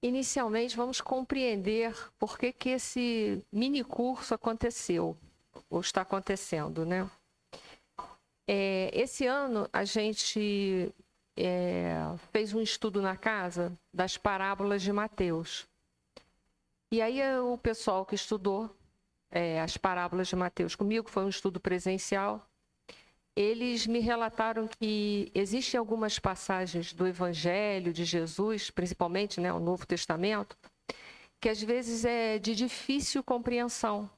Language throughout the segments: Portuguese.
Inicialmente, vamos compreender por que esse mini curso aconteceu, ou está acontecendo, né? Esse ano, a gente fez um estudo na casa das parábolas de Mateus. E aí, o pessoal que estudou as parábolas de Mateus comigo, foi um estudo presencial, eles me relataram que existem algumas passagens do Evangelho de Jesus, principalmente, né, o Novo Testamento, que às vezes é de difícil compreensão,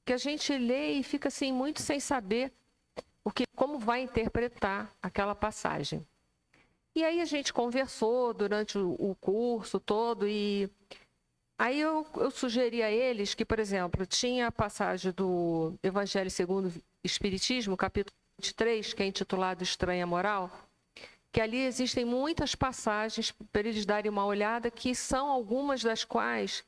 que a gente lê e fica assim muito sem saber como vai interpretar aquela passagem. E aí a gente conversou durante o curso todo e aí eu sugeri a eles que, por exemplo, tinha a passagem do Evangelho segundo o Espiritismo, capítulo 23, que é intitulado Estranha Moral, que ali existem muitas passagens para eles darem uma olhada, que são algumas das quais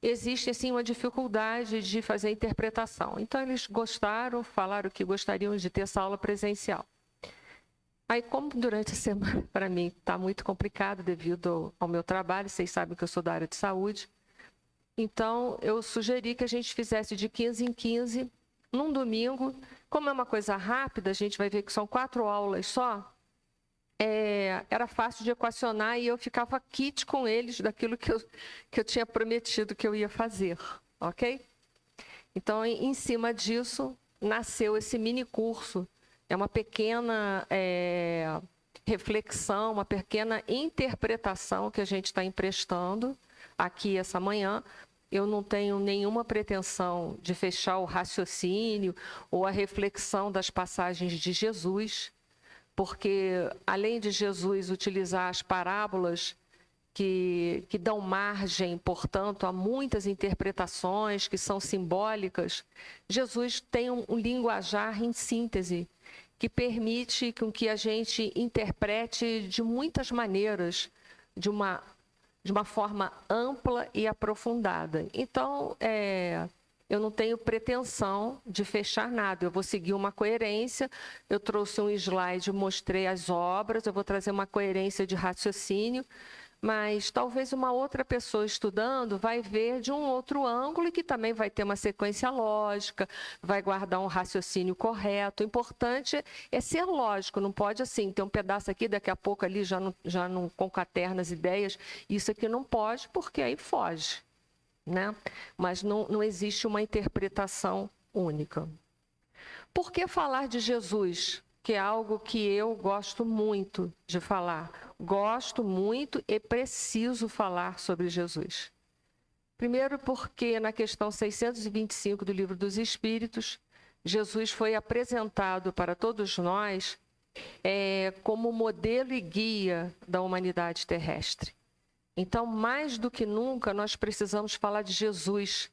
existe assim uma dificuldade de fazer a interpretação. Então eles gostaram, falaram que gostariam de ter essa aula presencial. Aí, como durante a semana para mim está muito complicado devido ao meu trabalho, vocês sabem que eu sou da área de saúde, então eu sugeri que a gente fizesse de 15 em 15, num domingo. Como é uma coisa rápida, a gente vai ver que são 4 aulas só, era fácil de equacionar e eu ficava kit com eles daquilo que eu tinha prometido que eu ia fazer, ok? Então, em cima disso, nasceu esse mini curso. É uma pequena reflexão, uma pequena interpretação que a gente está emprestando aqui essa manhã. Eu não tenho nenhuma pretensão de fechar o raciocínio ou a reflexão das passagens de Jesus, porque, além de Jesus utilizar as parábolas que dão margem, portanto, a muitas interpretações que são simbólicas, Jesus tem um linguajar em síntese, que permite com que a gente interprete de muitas maneiras, de uma forma ampla e aprofundada. Então, eu não tenho pretensão de fechar nada, eu vou seguir uma coerência. Eu trouxe um slide, mostrei as obras, eu vou trazer uma coerência de raciocínio, mas talvez uma outra pessoa estudando vai ver de um outro ângulo e que também vai ter uma sequência lógica, vai guardar um raciocínio correto. O importante é ser lógico, não pode assim, ter um pedaço aqui, daqui a pouco ali já não concaterna as ideias. Isso aqui não pode, porque aí foge, né? Mas não existe uma interpretação única. Por que falar de Jesus? Que é algo que eu gosto muito de falar. Gosto muito e preciso falar sobre Jesus. Primeiro porque na questão 625 do Livro dos Espíritos, Jesus foi apresentado para todos nós como modelo e guia da humanidade terrestre. Então, mais do que nunca, nós precisamos falar de Jesus,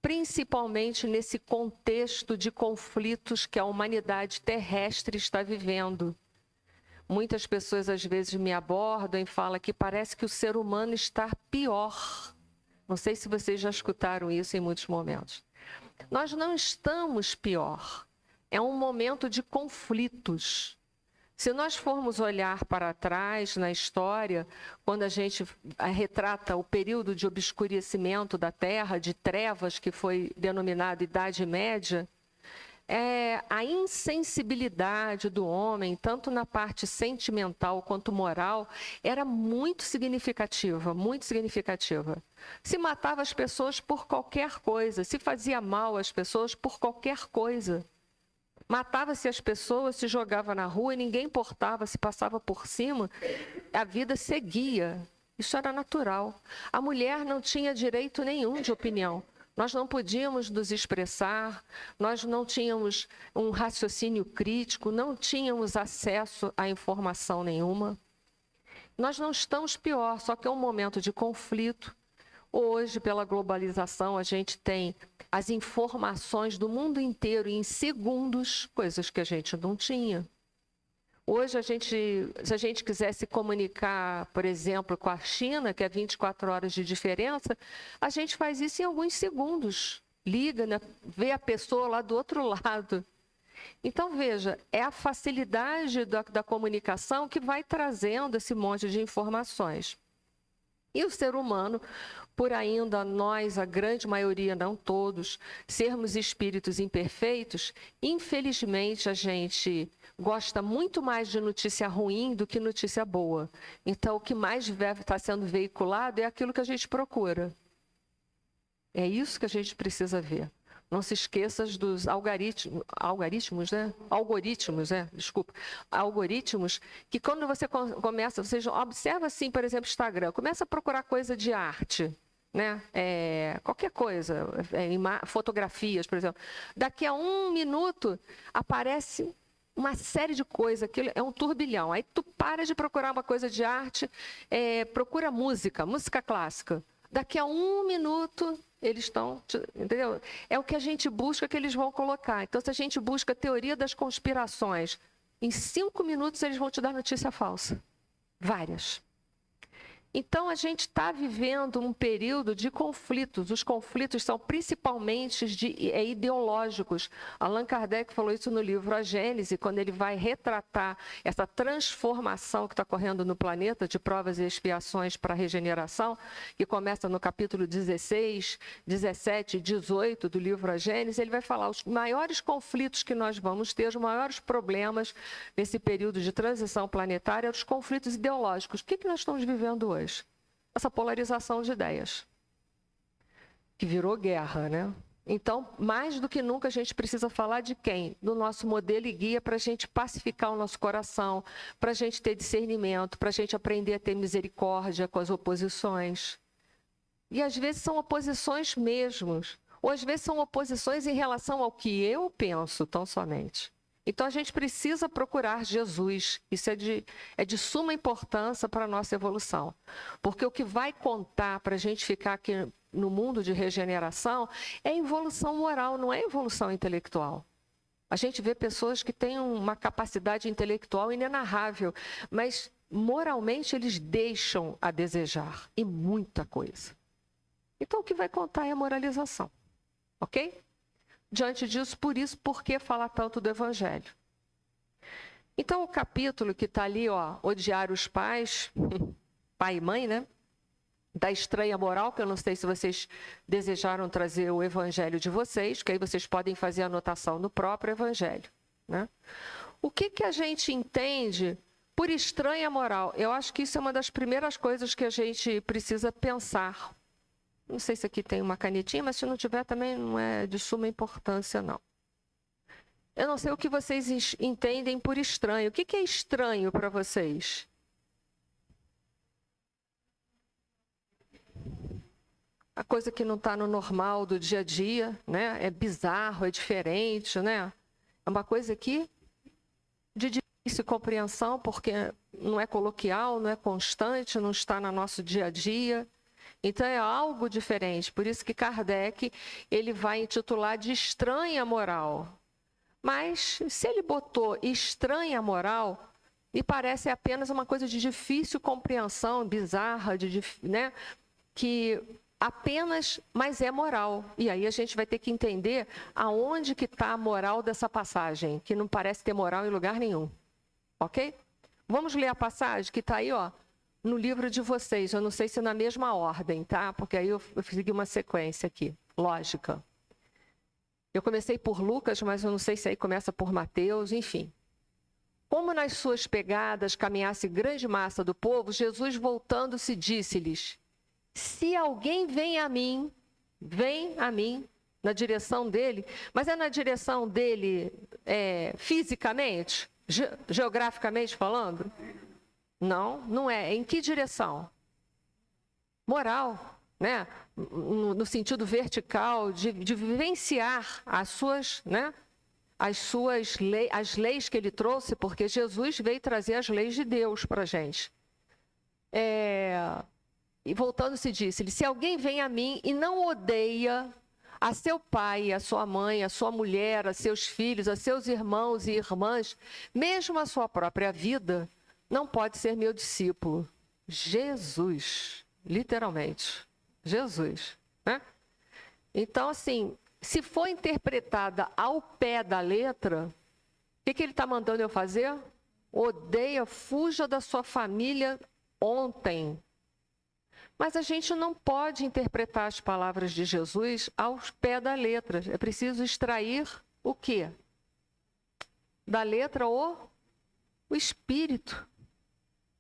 principalmente nesse contexto de conflitos que a humanidade terrestre está vivendo. Muitas pessoas às vezes me abordam e falam que parece que o ser humano está pior. Não sei se vocês já escutaram isso em muitos momentos. Nós não estamos pior. É um momento de conflitos. Se nós formos olhar para trás na história, quando a gente retrata o período de obscurecimento da Terra, de trevas, que foi denominado Idade Média, a insensibilidade do homem, tanto na parte sentimental quanto moral, era muito significativa, muito significativa. Se matava as pessoas por qualquer coisa, se fazia mal às pessoas por qualquer coisa. Matava-se as pessoas, se jogava na rua e ninguém importava, se passava por cima, a vida seguia. Isso era natural. A mulher não tinha direito nenhum de opinião. Nós não podíamos nos expressar, nós não tínhamos um raciocínio crítico, não tínhamos acesso a informação nenhuma. Nós não estamos pior, só que é um momento de conflito. Hoje, pela globalização, a gente tem as informações do mundo inteiro em segundos, coisas que a gente não tinha. Hoje, se a gente quiser se comunicar, por exemplo, com a China, que é 24 horas de diferença, a gente faz isso em alguns segundos. Liga, né? Vê a pessoa lá do outro lado. Então, veja, é a facilidade da comunicação que vai trazendo esse monte de informações. E o ser humano, por ainda nós, a grande maioria, não todos, sermos espíritos imperfeitos, infelizmente a gente gosta muito mais de notícia ruim do que notícia boa. Então, o que mais está sendo veiculado é aquilo que a gente procura. É isso que a gente precisa ver. Não se esqueça dos algoritmos, que quando você começa, você observa assim, por exemplo, Instagram, começa a procurar coisa de arte, né? Qualquer coisa, fotografias, por exemplo. Daqui a 1 minuto aparece uma série de coisas, aquilo é um turbilhão. Aí tu para de procurar uma coisa de arte, procura música clássica. Daqui a 1 minuto eles estão, entendeu? É o que a gente busca que eles vão colocar. Então, se a gente busca a teoria das conspirações, em 5 minutos eles vão te dar notícia falsa. Várias. Então, a gente está vivendo um período de conflitos. Os conflitos são principalmente ideológicos. Allan Kardec falou isso no livro A Gênese, quando ele vai retratar essa transformação que está ocorrendo no planeta, de provas e expiações para a regeneração, que começa no capítulo 16, 17 e 18 do livro A Gênese. Ele vai falar os maiores conflitos que nós vamos ter, os maiores problemas nesse período de transição planetária, os conflitos ideológicos. O que nós estamos vivendo hoje? Essa polarização de ideias, que virou guerra, né? Então, mais do que nunca, a gente precisa falar de quem? Do nosso modelo e guia para a gente pacificar o nosso coração, para a gente ter discernimento, para a gente aprender a ter misericórdia com as oposições. E às vezes são oposições mesmos, ou às vezes são oposições em relação ao que eu penso, tão somente. Então, a gente precisa procurar Jesus. Isso é de suma importância para a nossa evolução. Porque o que vai contar para a gente ficar aqui no mundo de regeneração é evolução moral, não é evolução intelectual. A gente vê pessoas que têm uma capacidade intelectual inenarrável, mas moralmente eles deixam a desejar, e muita coisa. Então, o que vai contar é a moralização. Ok? Diante disso, por que falar tanto do Evangelho? Então, o capítulo que está ali, odiar os pais, pai e mãe, né? Da estranha moral, que eu não sei se vocês desejaram trazer o Evangelho de vocês, que aí vocês podem fazer anotação no próprio Evangelho, né? O que a gente entende por estranha moral? Eu acho que isso é uma das primeiras coisas que a gente precisa pensar. Não sei se aqui tem uma canetinha, mas se não tiver também não é de suma importância, não. Eu não sei o que vocês entendem por estranho. O que é estranho para vocês? A coisa que não está no normal do dia a dia, né? É bizarro, é diferente, né? É uma coisa aqui de difícil compreensão, porque não é coloquial, não é constante, não está no nosso dia a dia. Então, é algo diferente. Por isso que Kardec ele vai intitular de estranha moral. Mas, se ele botou estranha moral, me parece apenas uma coisa de difícil compreensão, bizarra, né? Que apenas, mas é moral. E aí a gente vai ter que entender aonde que está a moral dessa passagem, que não parece ter moral em lugar nenhum. Ok? Vamos ler a passagem que está aí, no livro de vocês. Eu não sei se na mesma ordem, tá? Porque aí eu segui uma sequência aqui, lógica. Eu comecei por Lucas, mas eu não sei se aí começa por Mateus, enfim. Como nas suas pegadas caminhasse grande massa do povo, Jesus, voltando-se, disse-lhes: se alguém vem a mim, na direção dele, mas é na direção dele fisicamente, geograficamente falando? Não é. Em que direção? Moral, né? No sentido vertical, de vivenciar as suas, né? As leis que ele trouxe, porque Jesus veio trazer as leis de Deus para a gente. E voltando-se disse-lhe: se alguém vem a mim e não odeia a seu pai, a sua mãe, a sua mulher, a seus filhos, a seus irmãos e irmãs, mesmo a sua própria vida, não pode ser meu discípulo. Jesus, literalmente, Jesus, né? Então, assim, se for interpretada ao pé da letra, o que ele está mandando eu fazer? Odeia, fuja da sua família ontem. Mas a gente não pode interpretar as palavras de Jesus ao pé da letra. É preciso extrair o quê? Da letra o espírito.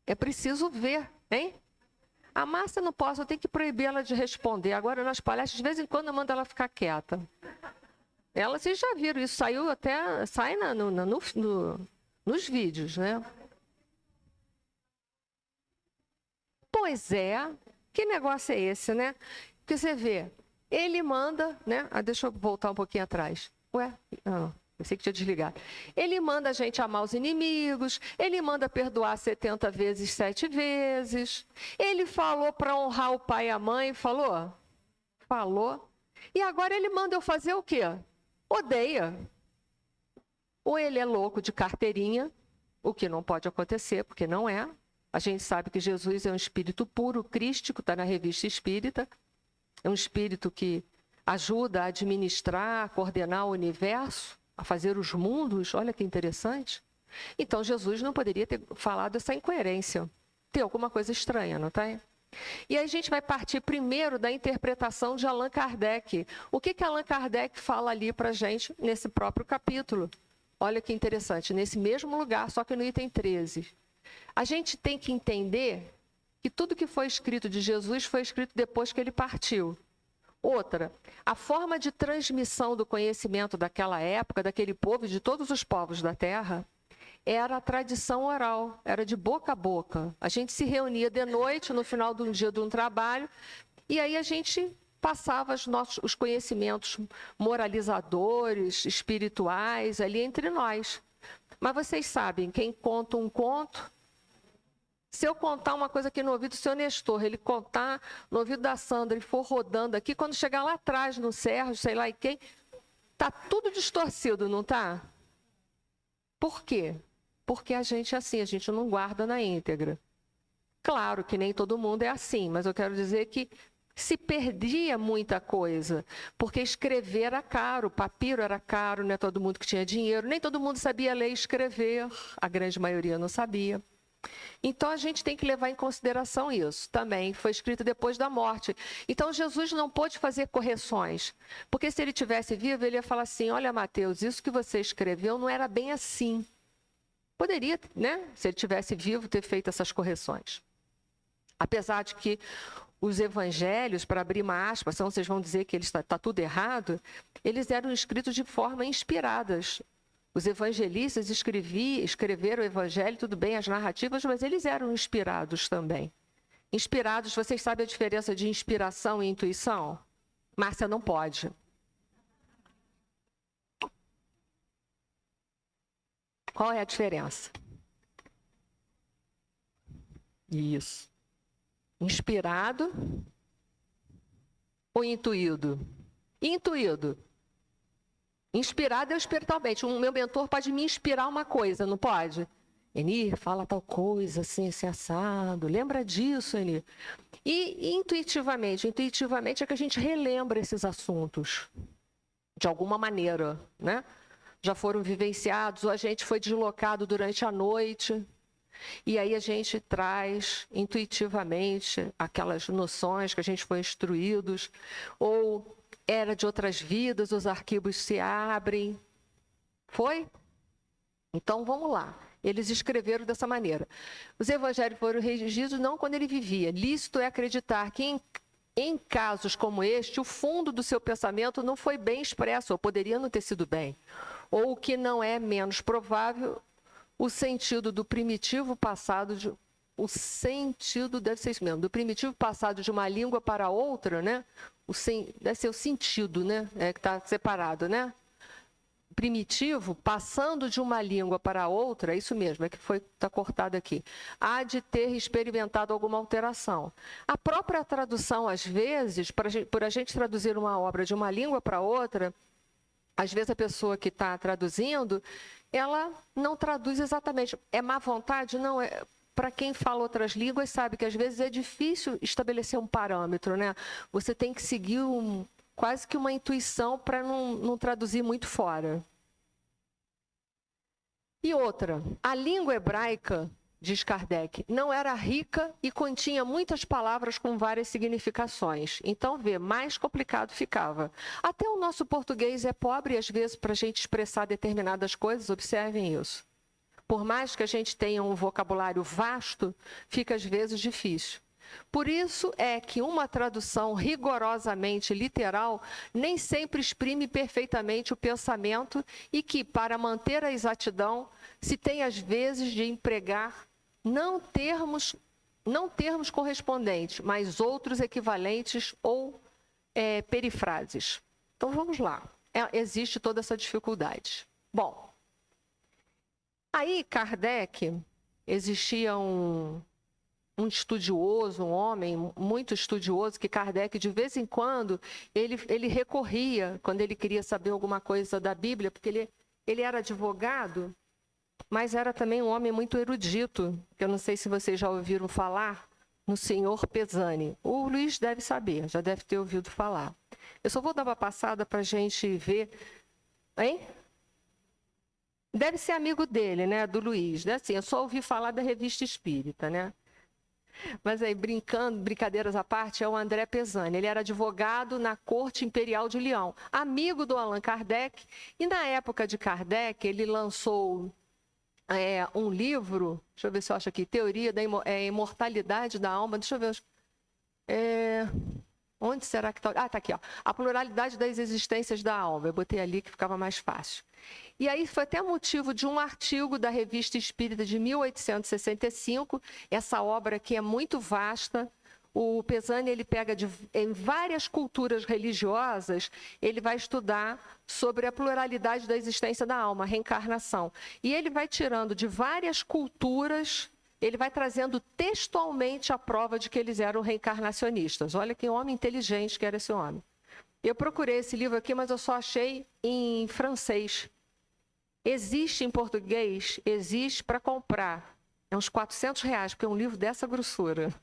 É preciso ver, hein? A Márcia não posso, eu tenho que proibir ela de responder. Agora, nas palestras, de vez em quando eu mando ela ficar quieta. Ela, vocês já viram, isso saiu até, sai nos vídeos, né? Pois é, que negócio é esse, né? Porque você vê, ele manda, né? Deixa eu voltar um pouquinho atrás. Ué, não. Pensei que tinha desligado. Ele manda a gente amar os inimigos, ele manda perdoar 70 vezes, 7 vezes. Ele falou para honrar o pai e a mãe, falou? Falou. E agora ele manda eu fazer o quê? Odeia. Ou ele é louco de carteirinha, o que não pode acontecer, porque não é. A gente sabe que Jesus é um espírito puro, crístico, está na Revista Espírita. É um espírito que ajuda a administrar, a coordenar o universo, a fazer os mundos. Olha que interessante. Então, Jesus não poderia ter falado essa incoerência. Tem alguma coisa estranha, não tem? E aí a gente vai partir primeiro da interpretação de Allan Kardec. O que Allan Kardec fala ali para a gente nesse próprio capítulo? Olha que interessante, nesse mesmo lugar, só que no item 13. A gente tem que entender que tudo que foi escrito de Jesus foi escrito depois que ele partiu. Outra, a forma de transmissão do conhecimento daquela época, daquele povo e de todos os povos da Terra, era a tradição oral, era de boca a boca. A gente se reunia de noite, no final de um dia de um trabalho, e aí a gente passava os conhecimentos moralizadores, espirituais, ali entre nós. Mas vocês sabem, quem conta um conto, se eu contar uma coisa aqui no ouvido do seu Nestor, ele contar no ouvido da Sandra e for rodando aqui, quando chegar lá atrás no Sérgio, sei lá e quem, tá tudo distorcido, não tá? Por quê? Porque a gente é assim, a gente não guarda na íntegra. Claro que nem todo mundo é assim, mas eu quero dizer que se perdia muita coisa, porque escrever era caro, papiro era caro, não é todo mundo que tinha dinheiro, nem todo mundo sabia ler e escrever, a grande maioria não sabia. Então, a gente tem que levar em consideração isso. Também foi escrito depois da morte. Então, Jesus não pôde fazer correções, porque se ele tivesse vivo, ele ia falar assim, olha, Mateus, isso que você escreveu não era bem assim. Poderia, né, se ele tivesse vivo, ter feito essas correções. Apesar de que os evangelhos, para abrir uma aspa, senão vocês vão dizer que está tudo errado, eles eram escritos de forma inspiradas. Os evangelistas escreveram o evangelho, tudo bem, as narrativas, mas eles eram inspirados também. Inspirados, vocês sabem a diferença de inspiração e intuição? Márcia não pode. Qual é a diferença? Isso. Inspirado ou intuído? Intuído. Inspirado é espiritualmente. O meu mentor pode me inspirar uma coisa, não pode? Enir, fala tal coisa, assim, esse assado. Lembra disso, Enir? E intuitivamente é que a gente relembra esses assuntos, de alguma maneira, né? Já foram vivenciados, ou a gente foi deslocado durante a noite, e aí a gente traz intuitivamente aquelas noções que a gente foi instruídos, ou era de outras vidas, os arquivos se abrem. Foi? Então, vamos lá. Eles escreveram dessa maneira. Os evangelhos foram redigidos não quando ele vivia. Lícito é acreditar que em casos como este, o fundo do seu pensamento não foi bem expresso, ou poderia não ter sido bem. Ou o que não é menos provável, o sentido do primitivo passado o sentido deve ser isso mesmo, do primitivo passado de uma língua para outra, né? Deve ser o sentido, né? Que está separado, né? Primitivo, passando de uma língua para outra, é isso mesmo, é que está cortado aqui, há de ter experimentado alguma alteração. A própria tradução, às vezes, por a gente traduzir uma obra de uma língua para outra, às vezes a pessoa que está traduzindo, ela não traduz exatamente. É má vontade? Não, para quem fala outras línguas sabe que às vezes é difícil estabelecer um parâmetro, né? Você tem que seguir quase que uma intuição para não traduzir muito fora. E outra, a língua hebraica diz Kardec, não era rica e continha muitas palavras com várias significações. Então, mais complicado ficava. Até o nosso português é pobre, às vezes, para a gente expressar determinadas coisas, observem isso. Por mais que a gente tenha um vocabulário vasto, fica às vezes difícil. Por isso é que uma tradução rigorosamente literal nem sempre exprime perfeitamente o pensamento e que, para manter a exatidão, se tem às vezes de empregar não termos correspondentes, mas outros equivalentes ou perifrases. Então, vamos lá. Existe toda essa dificuldade. Bom, aí Kardec, existia um estudioso, um homem muito estudioso, que Kardec, de vez em quando, ele recorria, quando ele queria saber alguma coisa da Bíblia, porque ele era advogado, mas era também um homem muito erudito, que eu não sei se vocês já ouviram falar, no senhor Pesani. O Luiz deve saber, já deve ter ouvido falar. Eu só vou dar uma passada para a gente ver. Hein? Deve ser amigo dele, né, do Luiz. Né? Assim, eu só ouvi falar da Revista Espírita, né? Mas aí, brincadeiras à parte, é o André Pesani. Ele era advogado na Corte Imperial de Lyon, amigo do Allan Kardec. E na época de Kardec, ele lançou um livro, deixa eu ver se eu acho aqui, Teoria da Imortalidade da Alma. Deixa eu ver. Onde será que está? Ah, está aqui, ó. A Pluralidade das Existências da Alma. Eu botei ali que ficava mais fácil. E aí foi até motivo de um artigo da Revista Espírita de 1865, essa obra que é muito vasta. O Pesani, ele pega em várias culturas religiosas, ele vai estudar sobre a pluralidade da existência da alma, a reencarnação. E ele vai tirando de várias culturas, ele vai trazendo textualmente a prova de que eles eram reencarnacionistas. Olha que homem inteligente que era esse homem. Eu procurei esse livro aqui, mas eu só achei em francês. Existe em português, existe para comprar. É uns R$400, porque é um livro dessa grossura.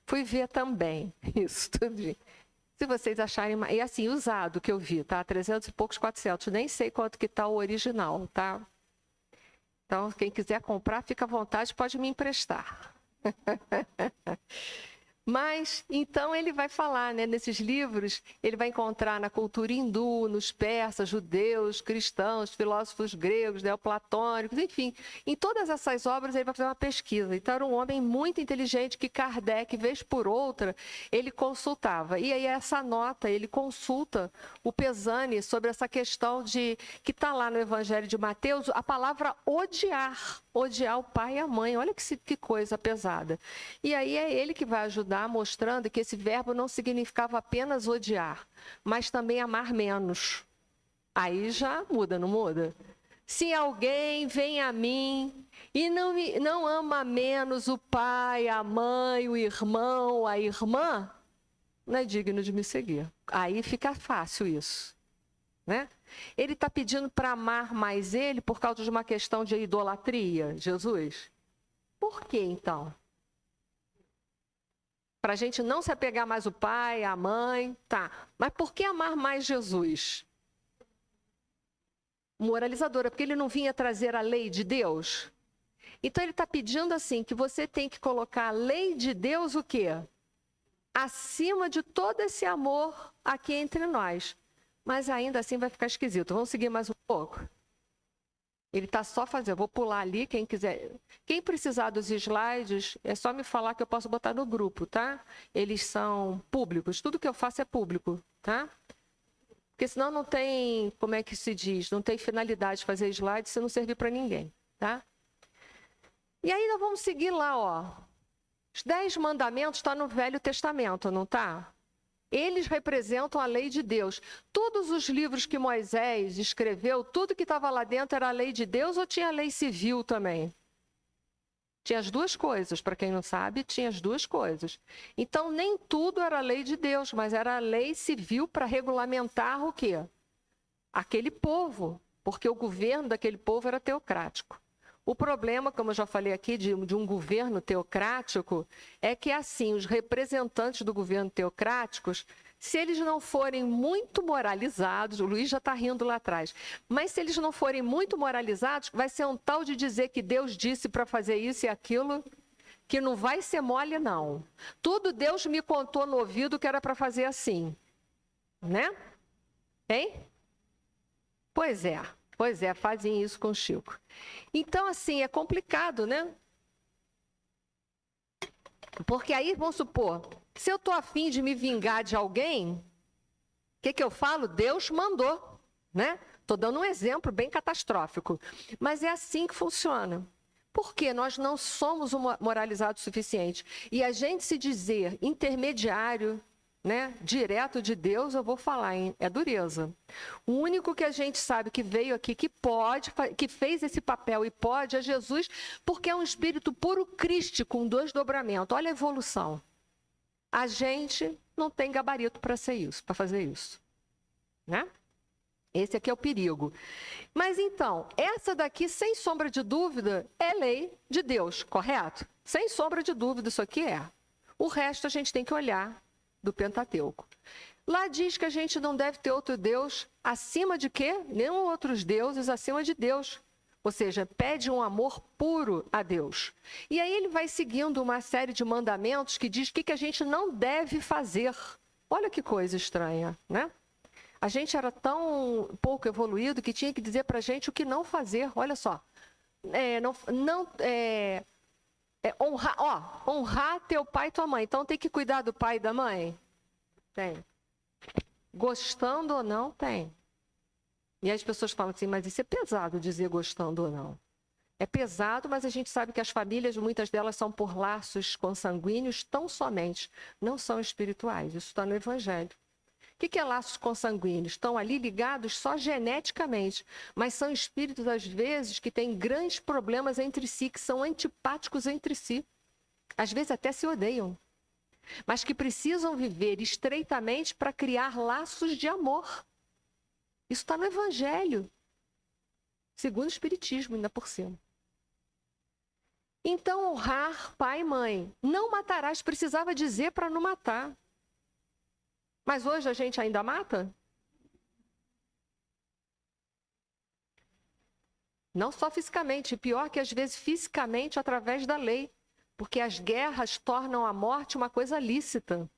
Fui ver também isso tudo. Se vocês acharem... E assim, usado que eu vi, tá? 300 e poucos, 400. Nem sei quanto que tá o original, tá? Então, quem quiser comprar, fica à vontade, pode me emprestar. Mas, então, ele vai falar, né, nesses livros, ele vai encontrar na cultura hindu, nos persas, judeus, cristãos, filósofos gregos, neoplatônicos, enfim. Em todas essas obras, ele vai fazer uma pesquisa. Então, era um homem muito inteligente que Kardec, vez por outra, ele consultava. E aí, essa nota, ele consulta o Pesani sobre essa questão de que está lá no Evangelho de Mateus, a palavra odiar. Odiar o pai e a mãe. Olha que coisa pesada. E aí, é ele que vai ajudar mostrando que esse verbo não significava apenas odiar, mas também amar menos. Aí já muda, não muda? Se alguém vem a mim e não ama menos o pai, a mãe, o irmão, a irmã, não é digno de me seguir. Aí fica fácil isso, né? Ele está pedindo para amar mais ele por causa de uma questão de idolatria, Jesus? Por que então? Para a gente não se apegar mais ao pai, à mãe, tá. Mas por que amar mais Jesus? Moralizadora, porque ele não vinha trazer a lei de Deus? Então ele está pedindo assim, que você tem que colocar a lei de Deus o quê? Acima de todo esse amor aqui entre nós. Mas ainda assim vai ficar esquisito. Vamos seguir mais um pouco? Ele está só fazendo, vou pular ali, quem quiser. Quem precisar dos slides, é só me falar que eu posso botar no grupo, tá? Eles são públicos, tudo que eu faço é público, tá? Porque senão não tem, como é que se diz, não tem finalidade de fazer slide se não servir para ninguém, tá? E aí nós vamos seguir lá, ó. Os 10 mandamentos estão no Velho Testamento, não tá? Eles representam a lei de Deus. Todos os livros que Moisés escreveu, tudo que estava lá dentro era a lei de Deus ou tinha a lei civil também? Tinha as duas coisas, para quem não sabe, tinha as duas coisas. Então, nem tudo era a lei de Deus, mas era a lei civil para regulamentar o quê? Aquele povo, porque o governo daquele povo era teocrático. O problema, como eu já falei aqui, de um governo teocrático, é que, assim, os representantes do governo teocráticos, se eles não forem muito moralizados, o Luiz já está rindo lá atrás, mas se eles não forem muito moralizados, vai ser um tal de dizer que Deus disse para fazer isso e aquilo, que não vai ser mole, não. Tudo Deus me contou no ouvido que era para fazer assim, né? Hein? Pois é, fazem isso com o Chico. Então, assim, é complicado, né? Porque aí, vamos supor, se eu estou afim de me vingar de alguém, o que eu falo? Deus mandou, né? Estou dando um exemplo bem catastrófico. Mas é assim que funciona. Porque nós não somos moralizados o suficiente. E a gente se dizer intermediário, né, direto de Deus, eu vou falar, hein? É dureza. O único que a gente sabe que veio aqui, que pode, que fez esse papel e pode, é Jesus, porque é um espírito puro crístico, com 2 dobramentos. Olha a evolução. A gente não tem gabarito para ser isso, para fazer isso, né? Esse aqui é o perigo. Mas então, essa daqui, sem sombra de dúvida, é lei de Deus, correto? Sem sombra de dúvida, isso aqui é. O resto a gente tem que olhar do Pentateuco. Lá diz que a gente não deve ter outro Deus acima de quê? Nenhum outros deuses acima de Deus. Ou seja, pede um amor puro a Deus. E aí ele vai seguindo uma série de mandamentos que diz o que a gente não deve fazer. Olha que coisa estranha, né? A gente era tão pouco evoluído que tinha que dizer para a gente o que não fazer. Olha só. Honrar teu pai e tua mãe. Então tem que cuidar do pai e da mãe? Tem. Gostando ou não, tem. E as pessoas falam assim, mas isso é pesado dizer gostando ou não. É pesado, mas a gente sabe que as famílias, muitas delas são por laços consanguíneos tão somente, não são espirituais. Isso está no Evangelho. O que é laços consanguíneos? Estão ali ligados só geneticamente, mas são espíritos, às vezes, que têm grandes problemas entre si, que são antipáticos entre si. Às vezes até se odeiam, mas que precisam viver estreitamente para criar laços de amor. Isso está no Evangelho, segundo o Espiritismo, ainda por cima. Então, honrar pai e mãe. Não matarás, precisava dizer para não matar. Mas hoje a gente ainda mata? Não só fisicamente, pior que às vezes fisicamente através da lei. Porque as guerras tornam a morte uma coisa lícita.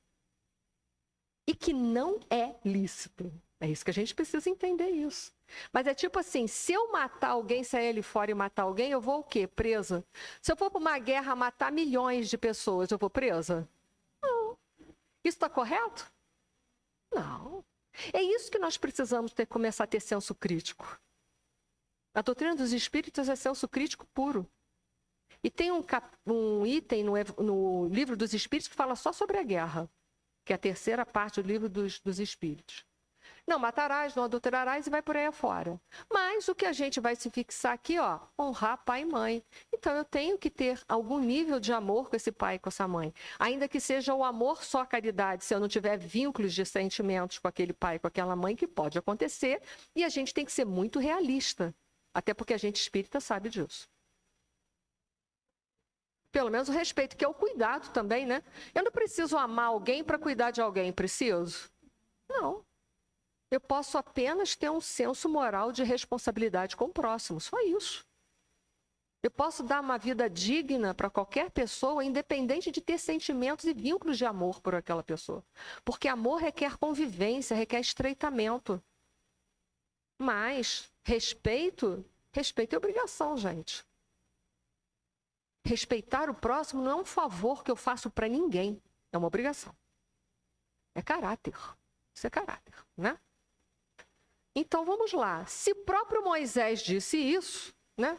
E que não é lícito. É isso que a gente precisa entender isso. Mas é tipo assim, se eu matar alguém, sair ali fora e matar alguém, eu vou o quê? Presa. Se eu for para uma guerra matar milhões de pessoas, eu vou presa? Não. Isso está correto? Não. É isso que nós precisamos começar a ter senso crítico. A doutrina dos espíritos é senso crítico puro. E tem um item no livro dos espíritos que fala só sobre a guerra, que é a terceira parte do livro dos espíritos. Não matarás, não adulterarás e vai por aí afora. Mas o que a gente vai se fixar aqui, ó, honrar pai e mãe. Então eu tenho que ter algum nível de amor com esse pai e com essa mãe. Ainda que seja o amor só a caridade, se eu não tiver vínculos de sentimentos com aquele pai e com aquela mãe, que pode acontecer. E a gente tem que ser muito realista. Até porque a gente espírita sabe disso. Pelo menos o respeito, que é o cuidado também, né? Eu não preciso amar alguém para cuidar de alguém, preciso? Não. Eu posso apenas ter um senso moral de responsabilidade com o próximo, só isso. Eu posso dar uma vida digna para qualquer pessoa, independente de ter sentimentos e vínculos de amor por aquela pessoa. Porque amor requer convivência, requer estreitamento. Mas respeito é obrigação, gente. Respeitar o próximo não é um favor que eu faço para ninguém, é uma obrigação. É caráter. Isso é caráter, né? Então, vamos lá. Se próprio Moisés disse isso, né?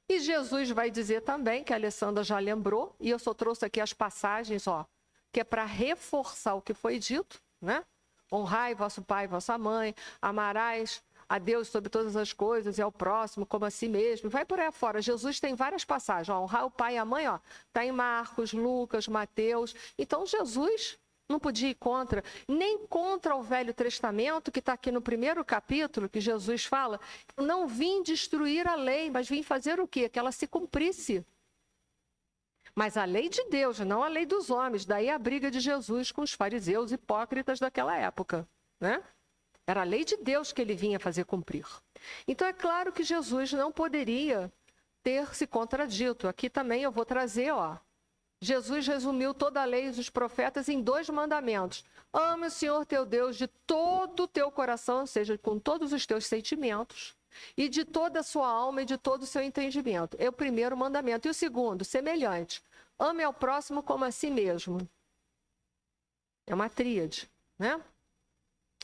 E Jesus vai dizer também, que a Alessandra já lembrou, e eu só trouxe aqui as passagens, ó, que é para reforçar o que foi dito, né? Honrai vosso pai e vossa mãe, amarás a Deus sobre todas as coisas e ao próximo como a si mesmo. Vai por aí afora. Jesus tem várias passagens. Ó, honrar o pai e a mãe, ó, tá em Marcos, Lucas, Mateus. Então, Jesus Não podia ir contra, nem contra o Velho Testamento, que está aqui no primeiro capítulo, que Jesus fala, não vim destruir a lei, mas vim fazer o quê? Que ela se cumprisse. Mas a lei de Deus, não a lei dos homens. Daí a briga de Jesus com os fariseus hipócritas daquela época, né? Era a lei de Deus que ele vinha fazer cumprir. Então é claro que Jesus não poderia ter se contradito. Aqui também eu vou trazer, Jesus resumiu toda a lei e os profetas em 2 mandamentos. Ame o Senhor teu Deus de todo o teu coração, ou seja, com todos os teus sentimentos, e de toda a sua alma e de todo o seu entendimento. É o primeiro mandamento. E o segundo, semelhante. Ame ao próximo como a si mesmo. É uma tríade, né?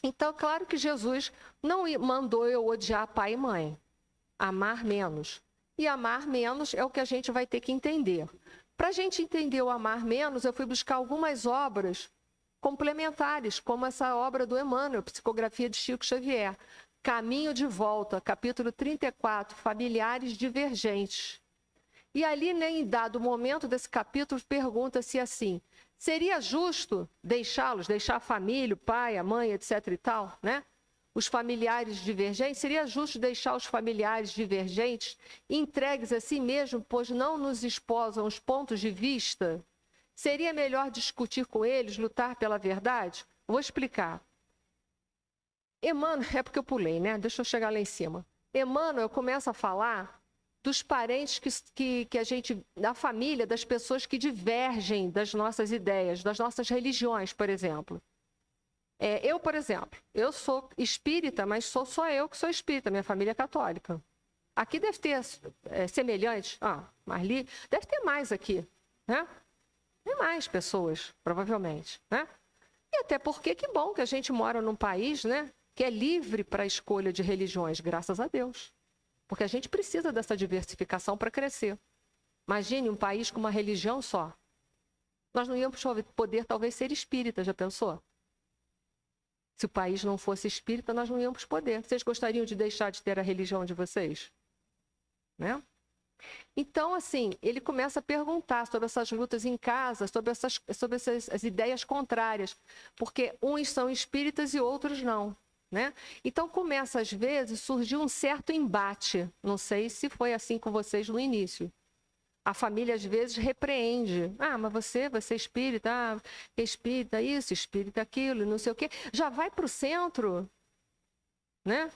Então, claro que Jesus não mandou eu odiar pai e mãe. Amar menos. E amar menos é o que a gente vai ter que entender. Para a gente entender o amar menos, eu fui buscar algumas obras complementares, como essa obra do Emmanuel, Psicografia de Chico Xavier. Caminho de Volta, capítulo 34, Familiares Divergentes. E ali, em dado momento desse capítulo, pergunta-se assim, seria justo deixar a família, o pai, a mãe, etc. e tal, né? Os familiares divergentes, seria justo deixar os familiares divergentes entregues a si mesmo, pois não nos esposam os pontos de vista? Seria melhor discutir com eles, lutar pela verdade? Vou explicar. Emmanuel, é porque eu pulei, né? Deixa eu chegar lá em cima. Emmanuel começa a falar dos parentes que a gente, da família, das pessoas que divergem das nossas ideias, das nossas religiões, por exemplo. Eu, por exemplo, eu sou espírita, mas sou só eu que sou espírita, minha família é católica. Aqui deve ter semelhante, Marli, deve ter mais aqui, né? Tem mais pessoas, provavelmente, né? E até porque que bom que a gente mora num país, né, que é livre para a escolha de religiões, graças a Deus. Porque a gente precisa dessa diversificação para crescer. Imagine um país com uma religião só. Nós não íamos poder, talvez, ser espírita, já pensou? Se o país não fosse espírita, nós não íamos poder. Vocês gostariam de deixar de ter a religião de vocês? Né? Então, assim, ele começa a perguntar sobre essas lutas em casa, sobre essas ideias contrárias, porque uns são espíritas e outros não. Né? Você começa, às vezes, a surgir um certo embate. Não sei se foi assim com vocês no início. A família, às vezes, repreende. Mas você é espírita, é espírita isso, espírita aquilo, não sei o quê. Já vai para o centro, né?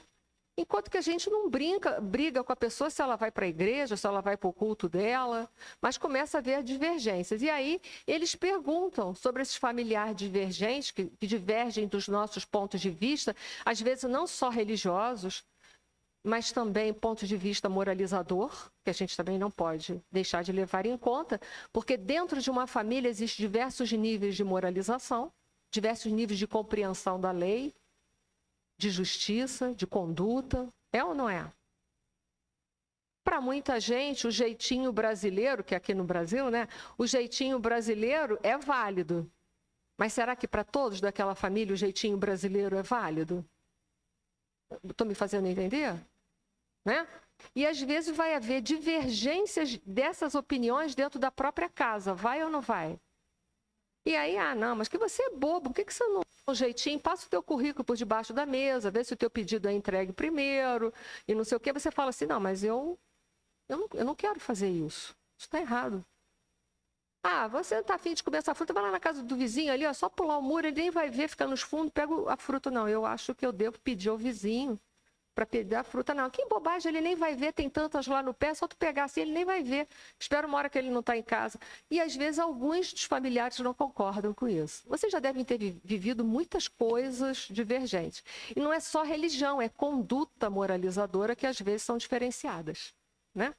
Enquanto que a gente não briga com a pessoa se ela vai para a igreja, se ela vai para o culto dela, mas começa a haver divergências. E aí, eles perguntam sobre esses familiares divergentes, que divergem dos nossos pontos de vista, às vezes não só religiosos, mas também ponto de vista moralizador, que a gente também não pode deixar de levar em conta, porque dentro de uma família existem diversos níveis de moralização, diversos níveis de compreensão da lei, de justiça, de conduta. É ou não é? Para muita gente, o jeitinho brasileiro, que é aqui no Brasil, né? O jeitinho brasileiro é válido. Mas será que para todos daquela família o jeitinho brasileiro é válido? Estou me fazendo entender? Né? E às vezes vai haver divergências dessas opiniões dentro da própria casa. Vai ou não vai? E aí, não, mas que você é bobo. Por que você não dá um jeitinho? Passa o teu currículo por debaixo da mesa, vê se o teu pedido é entregue primeiro, e não sei o quê. Você fala assim, não, mas eu não quero fazer isso. Isso está errado. Você não está afim de comer essa fruta, vai lá na casa do vizinho ali, só pular o muro, ele nem vai ver, fica nos fundos, pega a fruta. Não, eu acho que eu devo pedir ao vizinho para pedir a fruta. Não, que bobagem, ele nem vai ver, tem tantas lá no pé, só tu pegar assim, ele nem vai ver. Espera uma hora que ele não está em casa. E às vezes alguns dos familiares não concordam com isso. Vocês já devem ter vivido muitas coisas divergentes. E não é só religião, é conduta moralizadora que às vezes são diferenciadas, né?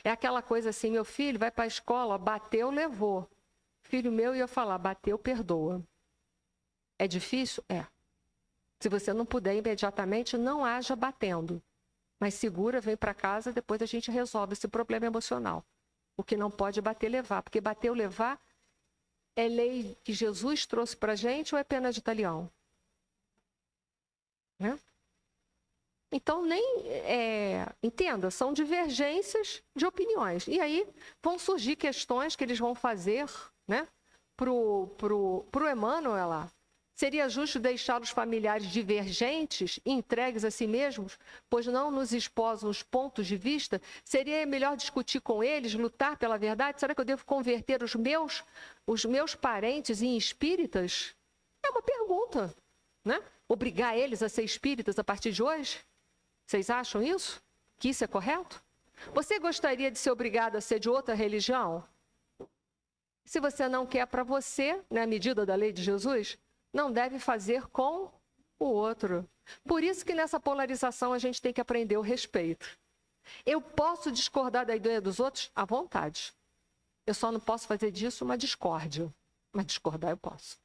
É aquela coisa assim, meu filho vai para a escola, bateu, levou. Filho meu ia falar, bateu, perdoa. É difícil? É. Se você não puder imediatamente, não haja batendo. Mas segura, vem para casa, depois a gente resolve esse problema emocional. O que não pode é bater, levar. Porque bater ou levar é lei que Jesus trouxe para a gente ou é pena de talião? Né? Então, entenda, são divergências de opiniões. E aí vão surgir questões que eles vão fazer, né? pro Emmanuel lá, seria justo deixar os familiares divergentes, entregues a si mesmos, pois não nos esposam os pontos de vista? Seria melhor discutir com eles, lutar pela verdade? Será que eu devo converter os meus parentes em espíritas? É uma pergunta, né? Obrigar eles a ser espíritas a partir de hoje? Vocês acham isso? Que isso é correto? Você gostaria de ser obrigado a ser de outra religião? Se você não quer para você, na medida da lei de Jesus, não deve fazer com o outro. Por isso que nessa polarização a gente tem que aprender o respeito. Eu posso discordar da ideia dos outros à vontade. Eu só não posso fazer disso uma discórdia. Mas discordar eu posso.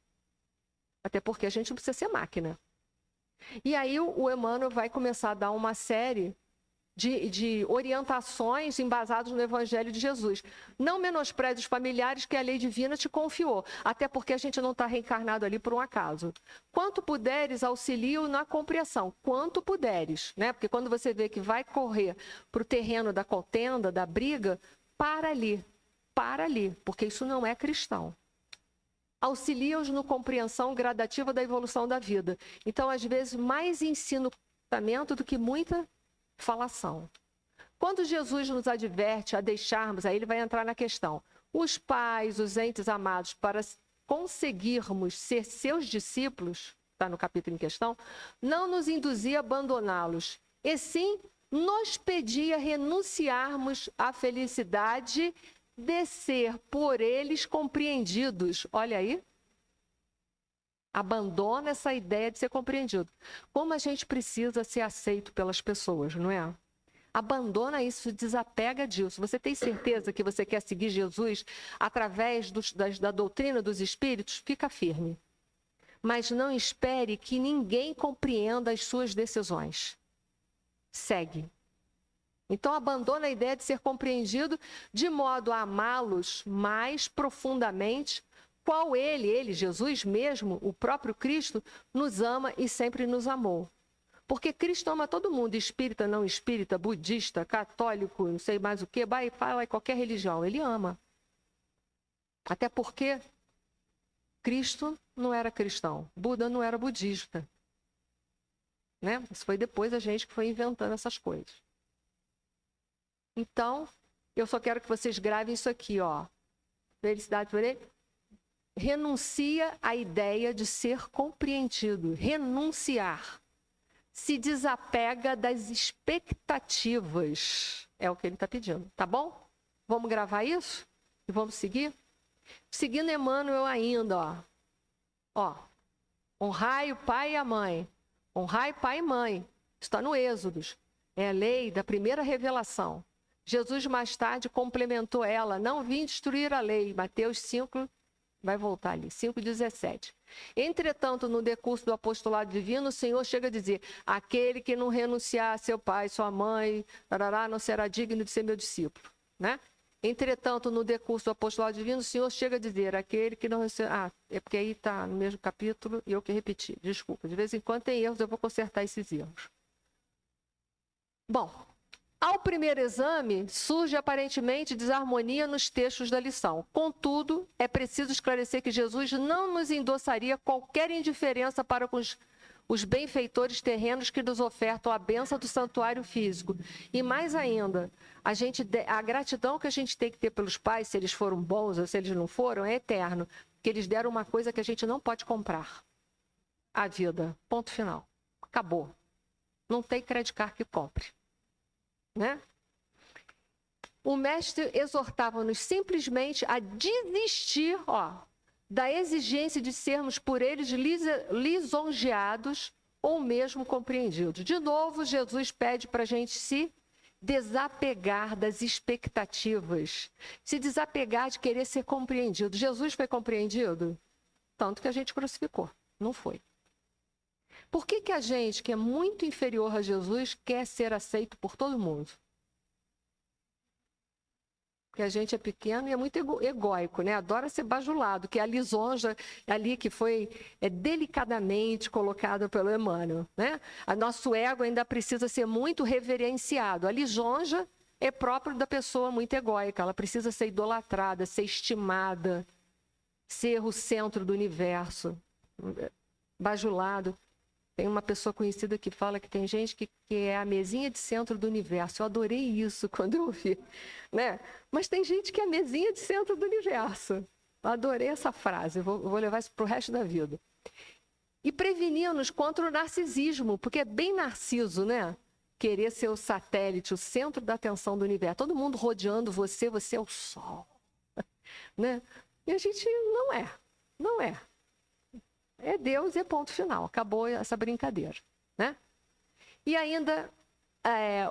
Até porque a gente não precisa ser máquina. E aí o Emmanuel vai começar a dar uma série de orientações embasadas no Evangelho de Jesus. Não menospreze os familiares que a lei divina te confiou, até porque a gente não está reencarnado ali por um acaso. Quanto puderes, auxilia-o na compreensão. Quanto puderes, né? Porque quando você vê que vai correr para o terreno da contenda, da briga, para ali, porque isso não é cristão. Auxilia-os na compreensão gradativa da evolução da vida. Então, às vezes, mais ensino do que muita falação. Quando Jesus nos adverte a deixarmos, aí ele vai entrar na questão, os pais, os entes amados, para conseguirmos ser seus discípulos, está no capítulo em questão, não nos induzia a abandoná-los, e sim nos pedia renunciarmos à felicidade de ser por eles compreendidos. Olha aí. Abandona essa ideia de ser compreendido. Como a gente precisa ser aceito pelas pessoas, não é? Abandona isso, desapega disso. Você tem certeza que você quer seguir Jesus através da doutrina dos espíritos? Fica firme. Mas não espere que ninguém compreenda as suas decisões. Segue. Então, abandona a ideia de ser compreendido de modo a amá-los mais profundamente, qual ele, Jesus mesmo, o próprio Cristo, nos ama e sempre nos amou. Porque Cristo ama todo mundo, espírita, não espírita, budista, católico, não sei mais o que, vai fala em qualquer religião, ele ama. Até porque Cristo não era cristão, Buda não era budista. Né? Isso foi depois a gente que foi inventando essas coisas. Então, eu só quero que vocês gravem isso aqui, ó. Felicidade por ele. Renuncia à ideia de ser compreendido. Renunciar. Se desapega das expectativas. É o que ele está pedindo, tá bom? Vamos gravar isso? E vamos seguir? Seguindo Emmanuel ainda, ó. Honrai o pai e a mãe. Honrai pai e mãe. Está no Êxodos. É a lei da primeira revelação. Jesus mais tarde complementou ela. Não vim destruir a lei. Mateus 5, vai voltar ali, 5,17. Entretanto, no decurso do apostolado divino, o Senhor chega a dizer, aquele que não renunciar a seu pai, sua mãe, tarará, não será digno de ser meu discípulo. Né? Entretanto, no decurso do apostolado divino, o Senhor chega a dizer, aquele que não renunciar... é porque aí está no mesmo capítulo e eu que repeti. Desculpa, de vez em quando tem erros, eu vou consertar esses erros. Bom, ao primeiro exame, surge aparentemente desarmonia nos textos da lição. Contudo, é preciso esclarecer que Jesus não nos endossaria qualquer indiferença para com os benfeitores terrenos que nos ofertam a bênção do santuário físico. E mais ainda, a gratidão que a gente tem que ter pelos pais, se eles foram bons ou se eles não foram, é eterno. Porque eles deram uma coisa que a gente não pode comprar. A vida. Ponto final. Acabou. Não tem credit card que compre. Né? O mestre exortava-nos simplesmente a desistir, da exigência de sermos por eles lisonjeados ou mesmo compreendidos. De novo, Jesus pede para a gente se desapegar das expectativas, se desapegar de querer ser compreendido. Jesus foi compreendido? Tanto que a gente crucificou. Não foi. Por que a gente, que é muito inferior a Jesus, quer ser aceito por todo mundo? Porque a gente é pequeno e é muito egóico, né? Adora ser bajulado, que é a lisonja ali que foi delicadamente colocada pelo Emmanuel, né? Nosso ego ainda precisa ser muito reverenciado. A lisonja é própria da pessoa muito egóica, ela precisa ser idolatrada, ser estimada. ser o centro do universo, bajulado. Tem uma pessoa conhecida que fala que tem gente que é a mesinha de centro do universo. Eu adorei isso quando eu ouvi, né? Mas tem gente que é a mesinha de centro do universo. Eu adorei essa frase, eu vou levar isso para o resto da vida. E prevenir-nos contra o narcisismo, porque é bem narciso, né? Querer ser o satélite, o centro da atenção do universo. Todo mundo rodeando você, você é o sol, né? E a gente não é. É Deus e é ponto final. Acabou essa brincadeira, né? E ainda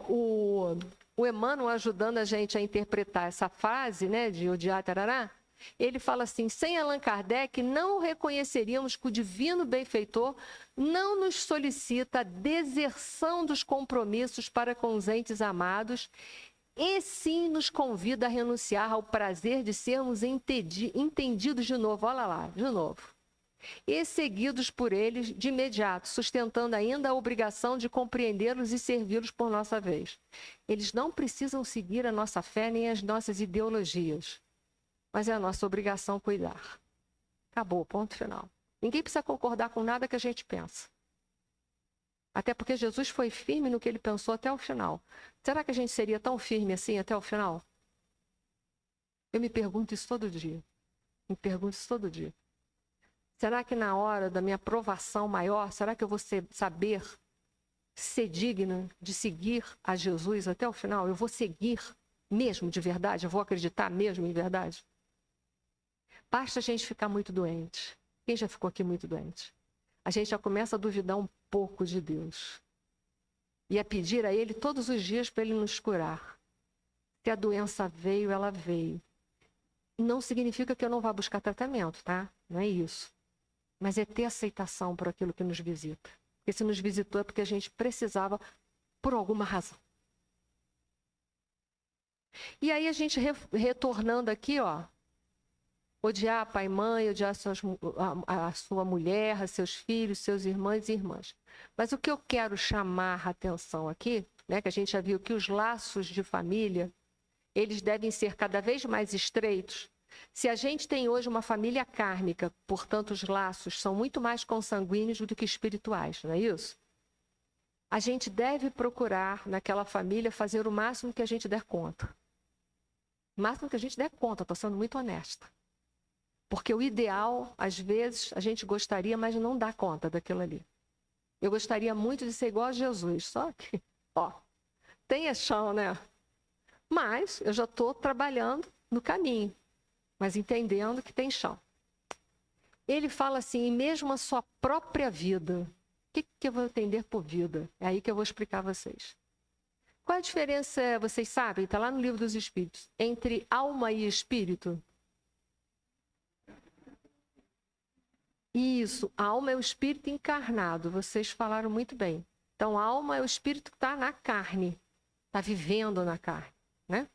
o Emmanuel ajudando a gente a interpretar essa frase, né, de odiar, tarará, ele fala assim: sem Allan Kardec, não reconheceríamos que o divino benfeitor não nos solicita a deserção dos compromissos para com os entes amados, e sim nos convida a renunciar ao prazer de sermos entendidos de novo. Olha lá, de novo. E seguidos por eles de imediato, sustentando ainda a obrigação de compreendê-los e servi-los por nossa vez. Eles não precisam seguir a nossa fé nem as nossas ideologias, mas é a nossa obrigação cuidar. Acabou, ponto final. Ninguém precisa concordar com nada que a gente pensa. Até porque Jesus foi firme no que ele pensou até o final. Será que a gente seria tão firme assim até o final? Eu me pergunto isso todo dia. Será que na hora da minha provação maior, será que eu vou saber ser digna de seguir a Jesus até o final? Eu vou seguir mesmo de verdade? Eu vou acreditar mesmo em verdade? Basta a gente ficar muito doente. Quem já ficou aqui muito doente? A gente já começa a duvidar um pouco de Deus. E a pedir a Ele todos os dias para Ele nos curar. Se a doença veio, ela veio. Não significa que eu não vá buscar tratamento, tá? Não é isso. Mas é ter aceitação por aquilo que nos visita. Porque se nos visitou é porque a gente precisava por alguma razão. E aí a gente retornando aqui, ó, odiar pai e mãe, odiar a sua mulher, seus filhos, seus irmãos e irmãs. Mas o que eu quero chamar a atenção aqui, né, que a gente já viu que os laços de família, eles devem ser cada vez mais estreitos. Se a gente tem hoje uma família kármica, portanto os laços são muito mais consanguíneos do que espirituais, não é isso? A gente deve procurar naquela família fazer o máximo que a gente der conta. O máximo que a gente der conta, estou sendo muito honesta. Porque o ideal, às vezes, a gente gostaria, mas não dá conta daquilo ali. Eu gostaria muito de ser igual a Jesus, só que, ó, tem chão, né? Mas eu já estou trabalhando no caminho, mas entendendo que tem chão. Ele fala assim, e mesmo a sua própria vida. O que eu vou entender por vida? É aí que eu vou explicar a vocês. Qual a diferença, vocês sabem, está lá no Livro dos Espíritos, entre alma e espírito? Isso, a alma é o espírito encarnado, vocês falaram muito bem. Então, a alma é o espírito que está na carne, está vivendo na carne, né?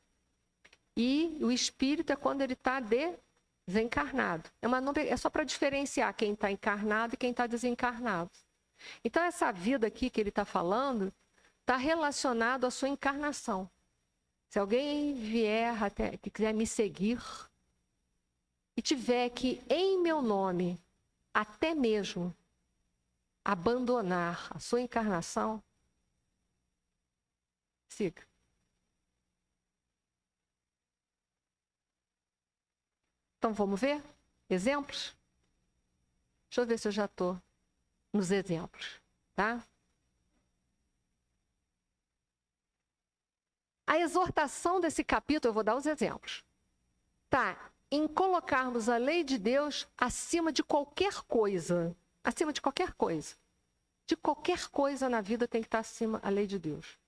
E o espírito é quando ele está desencarnado. É só para diferenciar quem está encarnado e quem está desencarnado. Então, essa vida aqui que ele está falando está relacionado à sua encarnação. Se alguém vier até, que quiser me seguir e tiver que, em meu nome, até mesmo abandonar a sua encarnação, siga. Então, vamos ver? Exemplos? Deixa eu ver se eu já estou nos exemplos, tá? A exortação desse capítulo, eu vou dar os exemplos, tá? Em colocarmos a lei de Deus acima de qualquer coisa. Acima de qualquer coisa. De qualquer coisa na vida tem que estar acima a lei de Deus.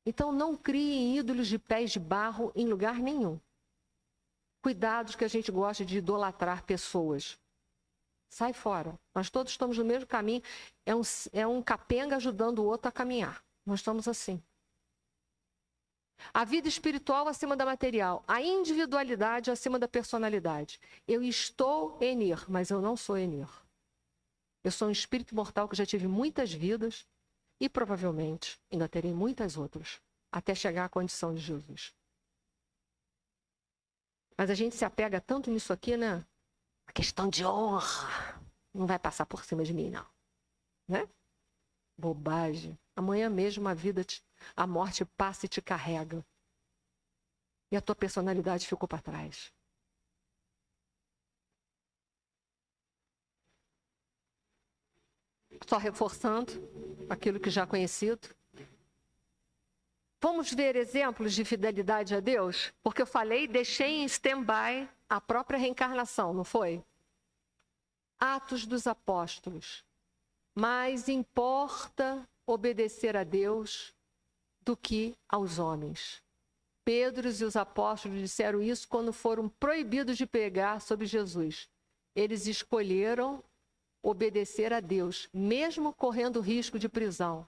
Então, não criem ídolos de pés de barro em lugar nenhum. Cuidados que a gente gosta de idolatrar pessoas. Sai fora. Nós todos estamos no mesmo caminho. É um capenga ajudando o outro a caminhar. Nós estamos assim. A vida espiritual acima da material. A individualidade acima da personalidade. Eu estou Enir, mas eu não sou Enir. Eu sou um espírito mortal que já tive muitas vidas e provavelmente ainda terei muitas outras, até chegar à condição de Jesus. Mas a gente se apega tanto nisso aqui, né? A questão de honra não vai passar por cima de mim, não. Né? Bobagem. Amanhã mesmo a morte passa e te carrega. E a tua personalidade ficou para trás. Só reforçando aquilo que já é conhecido. Vamos ver exemplos de fidelidade a Deus? Porque eu falei, deixei em stand-by a própria reencarnação, não foi? Atos dos Apóstolos. Mais importa obedecer a Deus do que aos homens. Pedro e os apóstolos disseram isso quando foram proibidos de pregar sobre Jesus. Eles escolheram obedecer a Deus, mesmo correndo risco de prisão.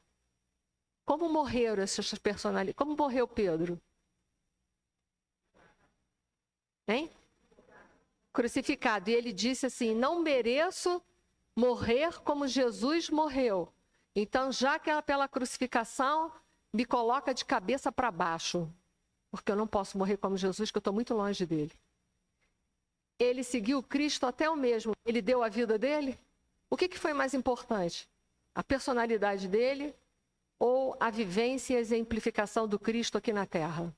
Como morreram essas personalidades? Como morreu Pedro? Hein? Crucificado. E ele disse assim, não mereço morrer como Jesus morreu. Então, já que é pela crucificação, me coloca de cabeça para baixo. Porque eu não posso morrer como Jesus, que eu estou muito longe dele. Ele seguiu Cristo até o mesmo. Ele deu a vida dele? O que foi mais importante? A personalidade dele ou a vivência e a exemplificação do Cristo aqui na Terra?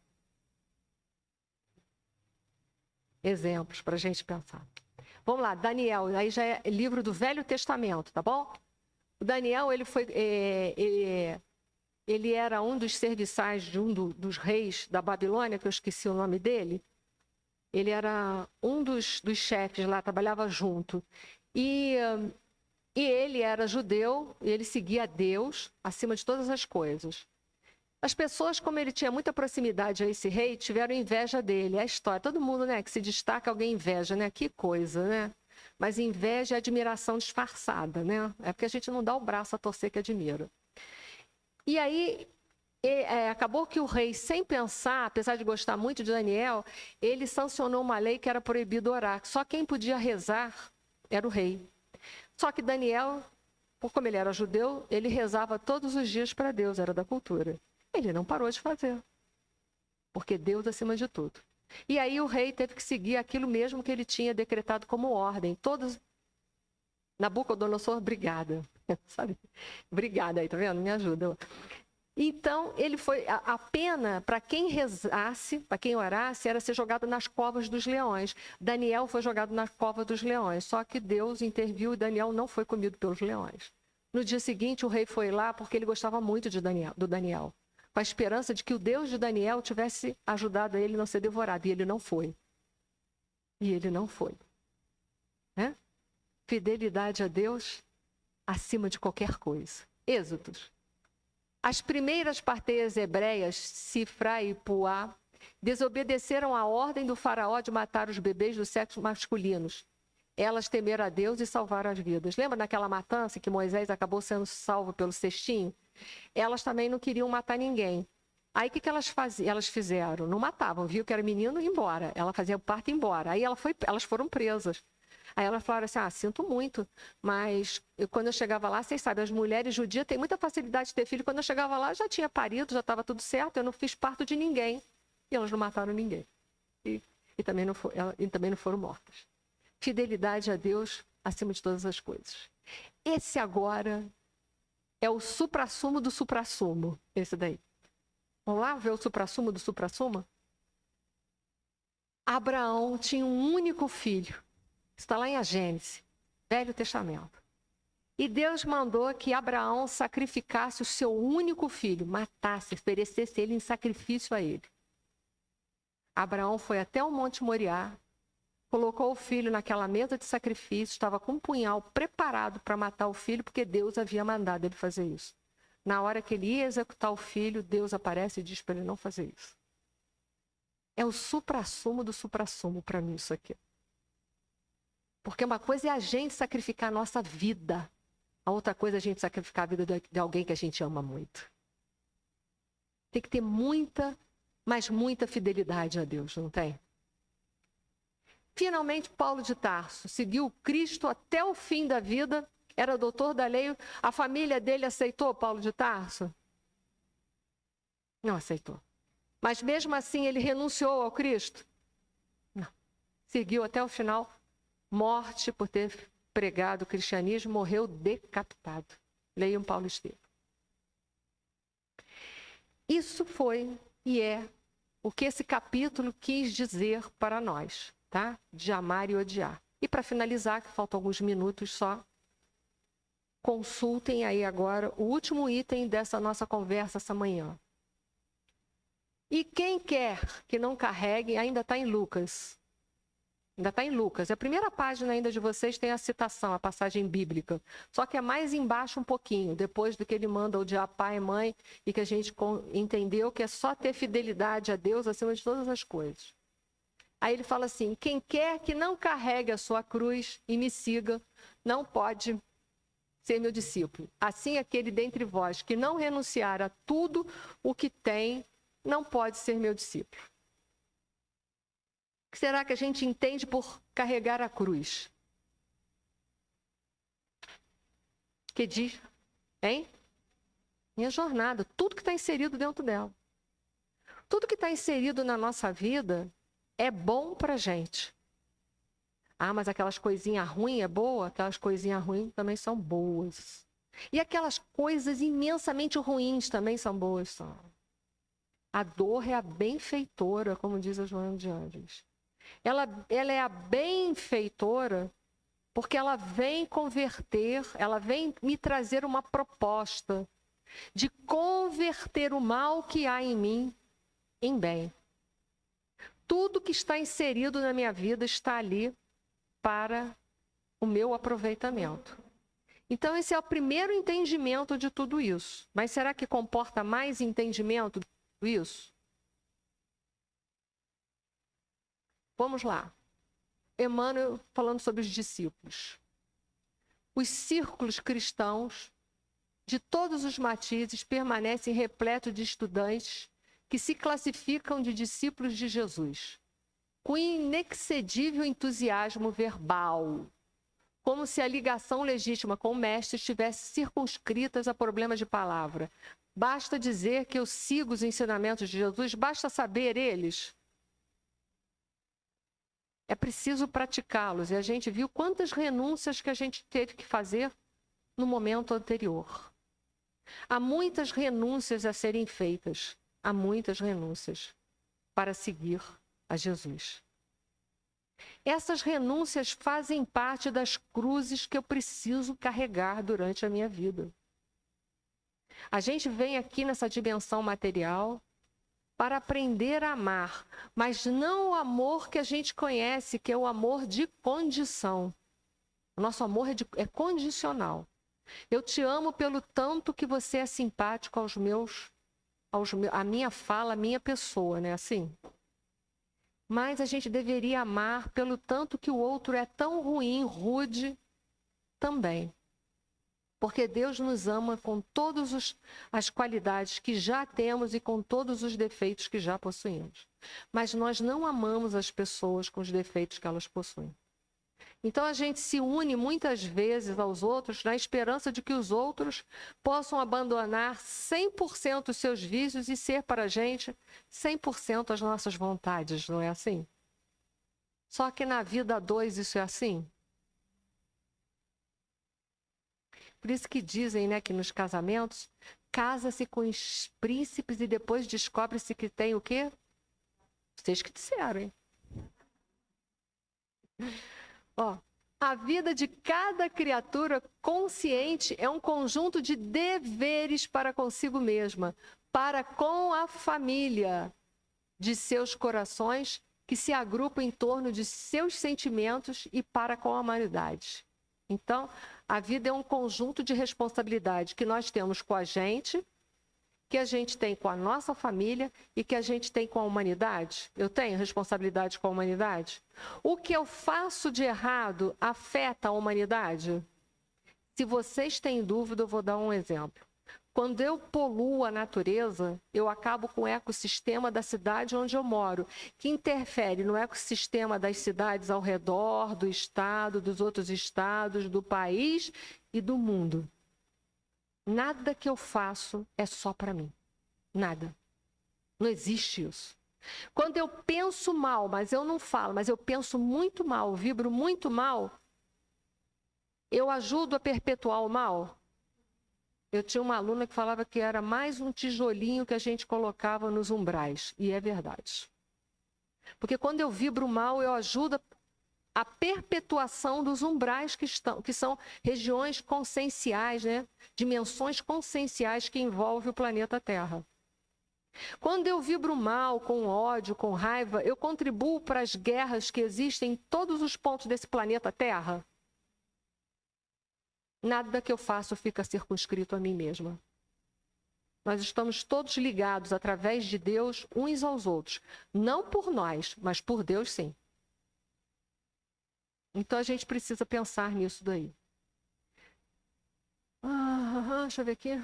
Exemplos para a gente pensar. Vamos lá, Daniel, aí já é livro do Velho Testamento, tá bom? O Daniel, ele era um dos serviçais de dos reis da Babilônia, que eu esqueci o nome dele. Ele era um dos chefes lá, trabalhava junto. E ele era judeu, e ele seguia Deus acima de todas as coisas. As pessoas, como ele tinha muita proximidade a esse rei, tiveram inveja dele. É a história, todo mundo, né, que se destaca, alguém inveja, né? Que coisa, né? Mas inveja é admiração disfarçada, né? É porque a gente não dá o braço a torcer que admira. E aí, acabou que o rei, sem pensar, apesar de gostar muito de Daniel, ele sancionou uma lei que era proibido orar. Só quem podia rezar era o rei. Só que Daniel, como ele era judeu, ele rezava todos os dias para Deus, era da cultura. Ele não parou de fazer, porque Deus acima de tudo. E aí o rei teve que seguir aquilo mesmo que ele tinha decretado como ordem. Todos... Nabucodonosor, obrigada. Sabe? Obrigada aí, tá vendo? Me ajuda. Então, ele foi... A pena para quem rezasse, para quem orasse, era ser jogado nas covas dos leões. Daniel foi jogado na cova dos leões, só que Deus interviu e Daniel não foi comido pelos leões. No dia seguinte, o rei foi lá porque ele gostava muito do Daniel, com a esperança de que o Deus de Daniel tivesse ajudado a ele a não ser devorado. E ele não foi. E ele não foi. Né? Fidelidade a Deus acima de qualquer coisa. Êxodos. As primeiras parteias hebreias, Sifra e Puá, desobedeceram à ordem do faraó de matar os bebês do sexo masculinos. Elas temeram a Deus e salvaram as vidas. Lembra daquela matança que Moisés acabou sendo salvo pelo cestinho? Elas também não queriam matar ninguém. Aí o que elas faziam? Elas fizeram? Não matavam, viu que era menino e ia embora. Ela fazia o parto e ia embora. Aí elas foram presas. Aí elas falaram assim, sinto muito, mas quando eu chegava lá, vocês sabem, as mulheres judias têm muita facilidade de ter filho. Quando eu chegava lá, já tinha parido, já estava tudo certo, eu não fiz parto de ninguém. E elas não mataram ninguém. E também não foram mortas. Fidelidade a Deus acima de todas as coisas. Esse agora é o suprassumo do suprassumo, esse daí. Vamos lá ver o suprassumo do suprassumo? Abraão tinha um único filho. Está lá em Gênesis, Velho Testamento. E Deus mandou que Abraão sacrificasse o seu único filho, matasse, oferecesse ele em sacrifício a ele. Abraão foi até o Monte Moriá, colocou o filho naquela mesa de sacrifício, estava com um punhal preparado para matar o filho, porque Deus havia mandado ele fazer isso. Na hora que ele ia executar o filho, Deus aparece e diz para ele não fazer isso. É o suprassumo do suprassumo para mim isso aqui. Porque uma coisa é a gente sacrificar a nossa vida. A outra coisa é a gente sacrificar a vida de alguém que a gente ama muito. Tem que ter muita, mas muita fidelidade a Deus, não tem? Finalmente, Paulo de Tarso seguiu Cristo até o fim da vida, era doutor da lei. A família dele aceitou Paulo de Tarso? Não aceitou. Mas mesmo assim ele renunciou ao Cristo? Não. Seguiu até o final, morte por ter pregado o cristianismo, morreu decapitado. Leiam Paulo Estevam. Isso foi e é o que esse capítulo quis dizer para nós, tá? De amar e odiar. E para finalizar, que faltam alguns minutos só, consultem aí agora o último item dessa nossa conversa essa manhã. E quem quer que não carregue, ainda está em Lucas. Ainda está em Lucas. A primeira página ainda de vocês tem a citação, a passagem bíblica. Só que é mais embaixo um pouquinho, depois do que ele manda odiar pai e mãe, e que a gente entendeu que é só ter fidelidade a Deus acima de todas as coisas. Aí ele fala assim, quem quer que não carregue a sua cruz e me siga, não pode ser meu discípulo. Assim, aquele dentre vós que não renunciar a tudo o que tem, não pode ser meu discípulo. O que será que a gente entende por carregar a cruz? Que diz, hein? Minha jornada, tudo que está inserido dentro dela. Tudo que está inserido na nossa vida é bom para a gente. Ah, mas aquelas coisinhas ruins é boa? Aquelas coisinhas ruins também são boas. E aquelas coisas imensamente ruins também são boas. São. A dor é a benfeitora, como diz a Joana de Ângeles. Ela é a benfeitora porque ela vem converter, ela vem me trazer uma proposta de converter o mal que há em mim em bem. Tudo que está inserido na minha vida está ali para o meu aproveitamento. Então, esse é o primeiro entendimento de tudo isso. Mas será que comporta mais entendimento de tudo isso? Vamos lá. Emmanuel falando sobre os discípulos. Os círculos cristãos, de todos os matizes, permanecem repletos de estudantes que se classificam de discípulos de Jesus, com inexcedível entusiasmo verbal, como se a ligação legítima com o mestre estivesse circunscritas a problemas de palavra. Basta dizer que eu sigo os ensinamentos de Jesus, basta saber eles. É preciso praticá-los. E a gente viu quantas renúncias que a gente teve que fazer no momento anterior. Há muitas renúncias a serem feitas. Há muitas renúncias para seguir a Jesus. Essas renúncias fazem parte das cruzes que eu preciso carregar durante a minha vida. A gente vem aqui nessa dimensão material para aprender a amar, mas não o amor que a gente conhece, que é o amor de condição. O nosso amor é condicional. Eu te amo pelo tanto que você é simpático à minha fala, à minha pessoa, né? Assim. Mas a gente deveria amar pelo tanto que o outro é tão ruim, rude também. Porque Deus nos ama com todas as qualidades que já temos e com todos os defeitos que já possuímos. Mas nós não amamos as pessoas com os defeitos que elas possuem. Então a gente se une muitas vezes aos outros na esperança de que os outros possam abandonar 100% os seus vícios e ser para a gente 100% as nossas vontades, não é assim? Só que na vida a dois isso é assim? Por isso que dizem, né, que nos casamentos, casa-se com os príncipes e depois descobre-se que tem o quê? Vocês que disseram, hein? Ó, a vida de cada criatura consciente é um conjunto de deveres para consigo mesma, para com a família de seus corações que se agrupam em torno de seus sentimentos e para com a humanidade. Então, a vida é um conjunto de responsabilidade que nós temos com a gente, que a gente tem com a nossa família e que a gente tem com a humanidade. Eu tenho responsabilidade com a humanidade? O que eu faço de errado afeta a humanidade? Se vocês têm dúvida, eu vou dar um exemplo. Quando eu poluo a natureza, eu acabo com o ecossistema da cidade onde eu moro, que interfere no ecossistema das cidades ao redor, do estado, dos outros estados, do país e do mundo. Nada que eu faço é só para mim. Nada. Não existe isso. Quando eu penso mal, mas eu não falo, mas eu penso muito mal, vibro muito mal, eu ajudo a perpetuar o mal? Eu tinha uma aluna que falava que era mais um tijolinho que a gente colocava nos umbrais. E é verdade. Porque quando eu vibro mal, eu ajudo a perpetuação dos umbrais que são regiões conscienciais, né? Dimensões conscienciais que envolvem o planeta Terra. Quando eu vibro mal, com ódio, com raiva, eu contribuo para as guerras que existem em todos os pontos desse planeta Terra? Nada que eu faço fica circunscrito a mim mesma. Nós estamos todos ligados através de Deus uns aos outros. Não por nós, mas por Deus sim. Então a gente precisa pensar nisso daí. Deixa eu ver aqui.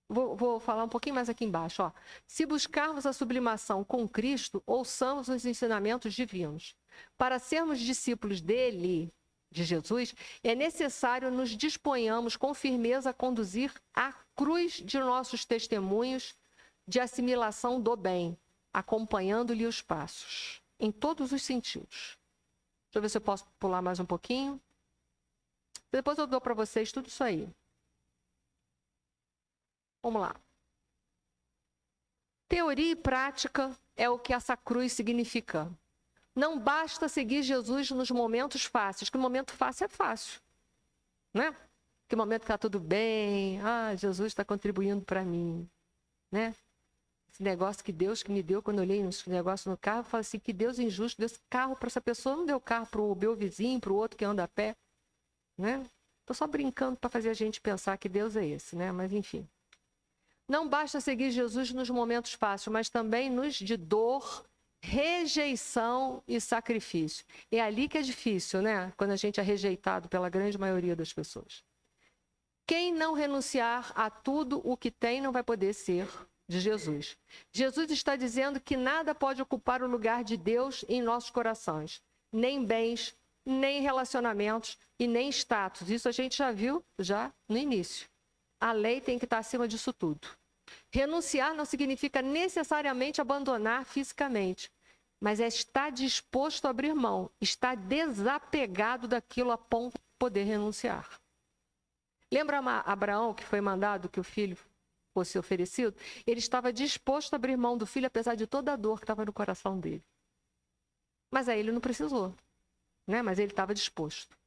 Vou falar um pouquinho mais aqui embaixo. Ó. Se buscarmos a sublimação com Cristo, ouçamos os ensinamentos divinos. Para sermos discípulos dele, de Jesus, é necessário nos disponhamos com firmeza a conduzir a cruz de nossos testemunhos de assimilação do bem, acompanhando-lhe os passos, em todos os sentidos. Deixa eu ver se eu posso pular mais um pouquinho. Depois eu dou para vocês tudo isso aí. Vamos lá. Teoria e prática é o que essa cruz significa. Não basta seguir Jesus nos momentos fáceis, que o momento fácil é fácil, né? Que o momento está tudo bem, Jesus está contribuindo para mim, né? Esse negócio que Deus que me deu, quando eu olhei esse negócio no carro, eu falei assim, que Deus injusto, deu esse carro para essa pessoa, não deu carro para o meu vizinho, para o outro que anda a pé, né? Estou só brincando para fazer a gente pensar que Deus é esse, né? Mas enfim. Não basta seguir Jesus nos momentos fáceis, mas também nos de dor, rejeição e sacrifício. É ali que é difícil, né? Quando a gente é rejeitado pela grande maioria das pessoas. Quem não renunciar a tudo o que tem não vai poder ser de Jesus. Jesus está dizendo que nada pode ocupar o lugar de Deus em nossos corações. Nem bens, nem relacionamentos e nem status. Isso a gente já viu já no início. A lei tem que estar acima disso tudo. Renunciar não significa necessariamente abandonar fisicamente, mas é estar disposto a abrir mão, estar desapegado daquilo a ponto de poder renunciar. Lembra Abraão que foi mandado que o filho fosse oferecido? Ele estava disposto a abrir mão do filho, apesar de toda a dor que estava no coração dele. Mas aí ele não precisou, né? Mas ele estava disposto.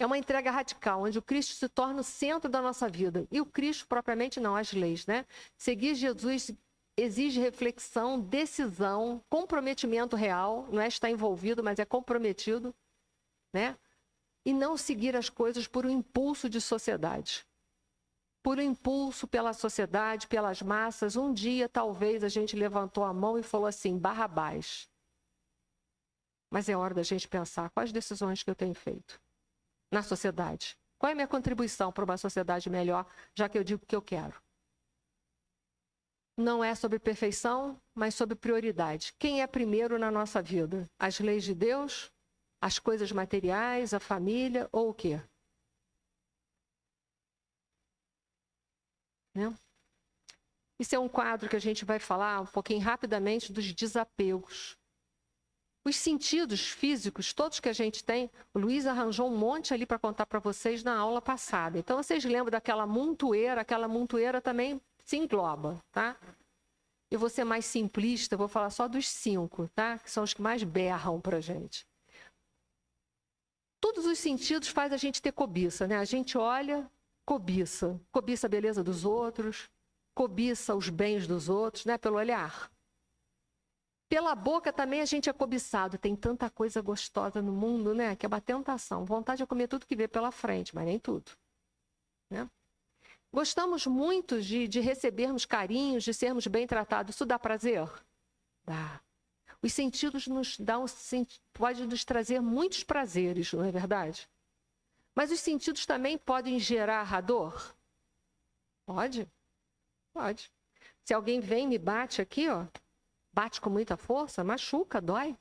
É uma entrega radical, onde o Cristo se torna o centro da nossa vida. E o Cristo, propriamente não, as leis, né? Seguir Jesus exige reflexão, decisão, comprometimento real. Não é estar envolvido, mas é comprometido, né? E não seguir as coisas por um impulso de sociedade. Por um impulso pela sociedade, pelas massas. Um dia, talvez, a gente levantou a mão e falou assim, Barrabás. Mas é hora da gente pensar quais decisões que eu tenho feito na sociedade. Qual é a minha contribuição para uma sociedade melhor, já que eu digo que eu quero? Não é sobre perfeição, mas sobre prioridade. Quem é primeiro na nossa vida? As leis de Deus? As coisas materiais? A família? Ou o quê? Né? Isso é um quadro que a gente vai falar um pouquinho rapidamente dos desapegos. Os sentidos físicos, todos que a gente tem, o Luiz arranjou um monte ali para contar para vocês na aula passada. Então, vocês lembram daquela montoeira? Aquela montoeira também se engloba, tá? Eu vou ser mais simplista, vou falar só dos 5, tá? Que são os que mais berram para a gente. Todos os sentidos fazem a gente ter cobiça, né? A gente olha, cobiça. Cobiça a beleza dos outros, cobiça os bens dos outros, né? Pelo olhar. Pela boca também a gente é cobiçado. Tem tanta coisa gostosa no mundo, né? Que é uma tentação. Vontade de comer tudo que vê pela frente, mas nem tudo. Né? Gostamos muito de recebermos carinhos, de sermos bem tratados. Isso dá prazer? Dá. Os sentidos podem nos trazer muitos prazeres, não é verdade? Mas os sentidos também podem gerar a dor? Pode? Pode. Se alguém vem e me bate aqui, ó, bate com muita força, machuca, dói.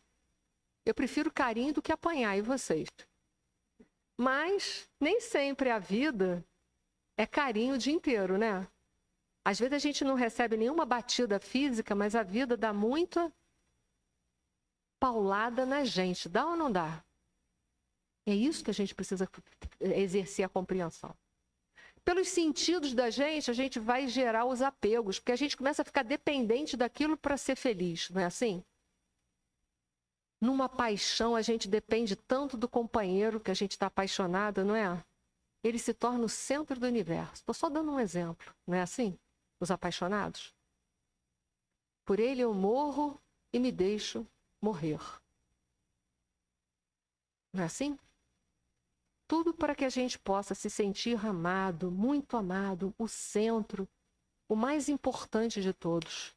Eu prefiro carinho do que apanhar, e vocês? Mas nem sempre a vida é carinho o dia inteiro, né? Às vezes a gente não recebe nenhuma batida física, mas a vida dá muita paulada na gente. Dá ou não dá? É isso que a gente precisa exercer a compreensão. Pelos sentidos da gente, a gente vai gerar os apegos, porque a gente começa a ficar dependente daquilo para ser feliz, não é assim? Numa paixão, a gente depende tanto do companheiro que a gente está apaixonada, não é? Ele se torna o centro do universo. Estou só dando um exemplo, não é assim? Os apaixonados. Por ele eu morro e me deixo morrer. Não é assim? Tudo para que a gente possa se sentir amado, muito amado, o centro, o mais importante de todos.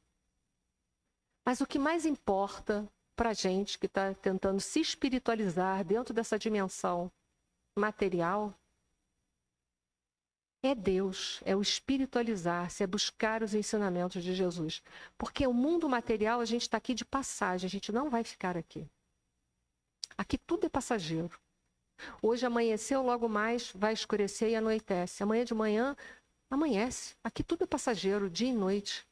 Mas o que mais importa para a gente que está tentando se espiritualizar dentro dessa dimensão material é Deus, é o espiritualizar-se, é buscar os ensinamentos de Jesus. Porque o mundo material, a gente está aqui de passagem, a gente não vai ficar aqui. Aqui tudo é passageiro. Hoje amanheceu, logo mais vai escurecer e anoitece. Amanhã de manhã, amanhece. Aqui tudo é passageiro, dia e noite.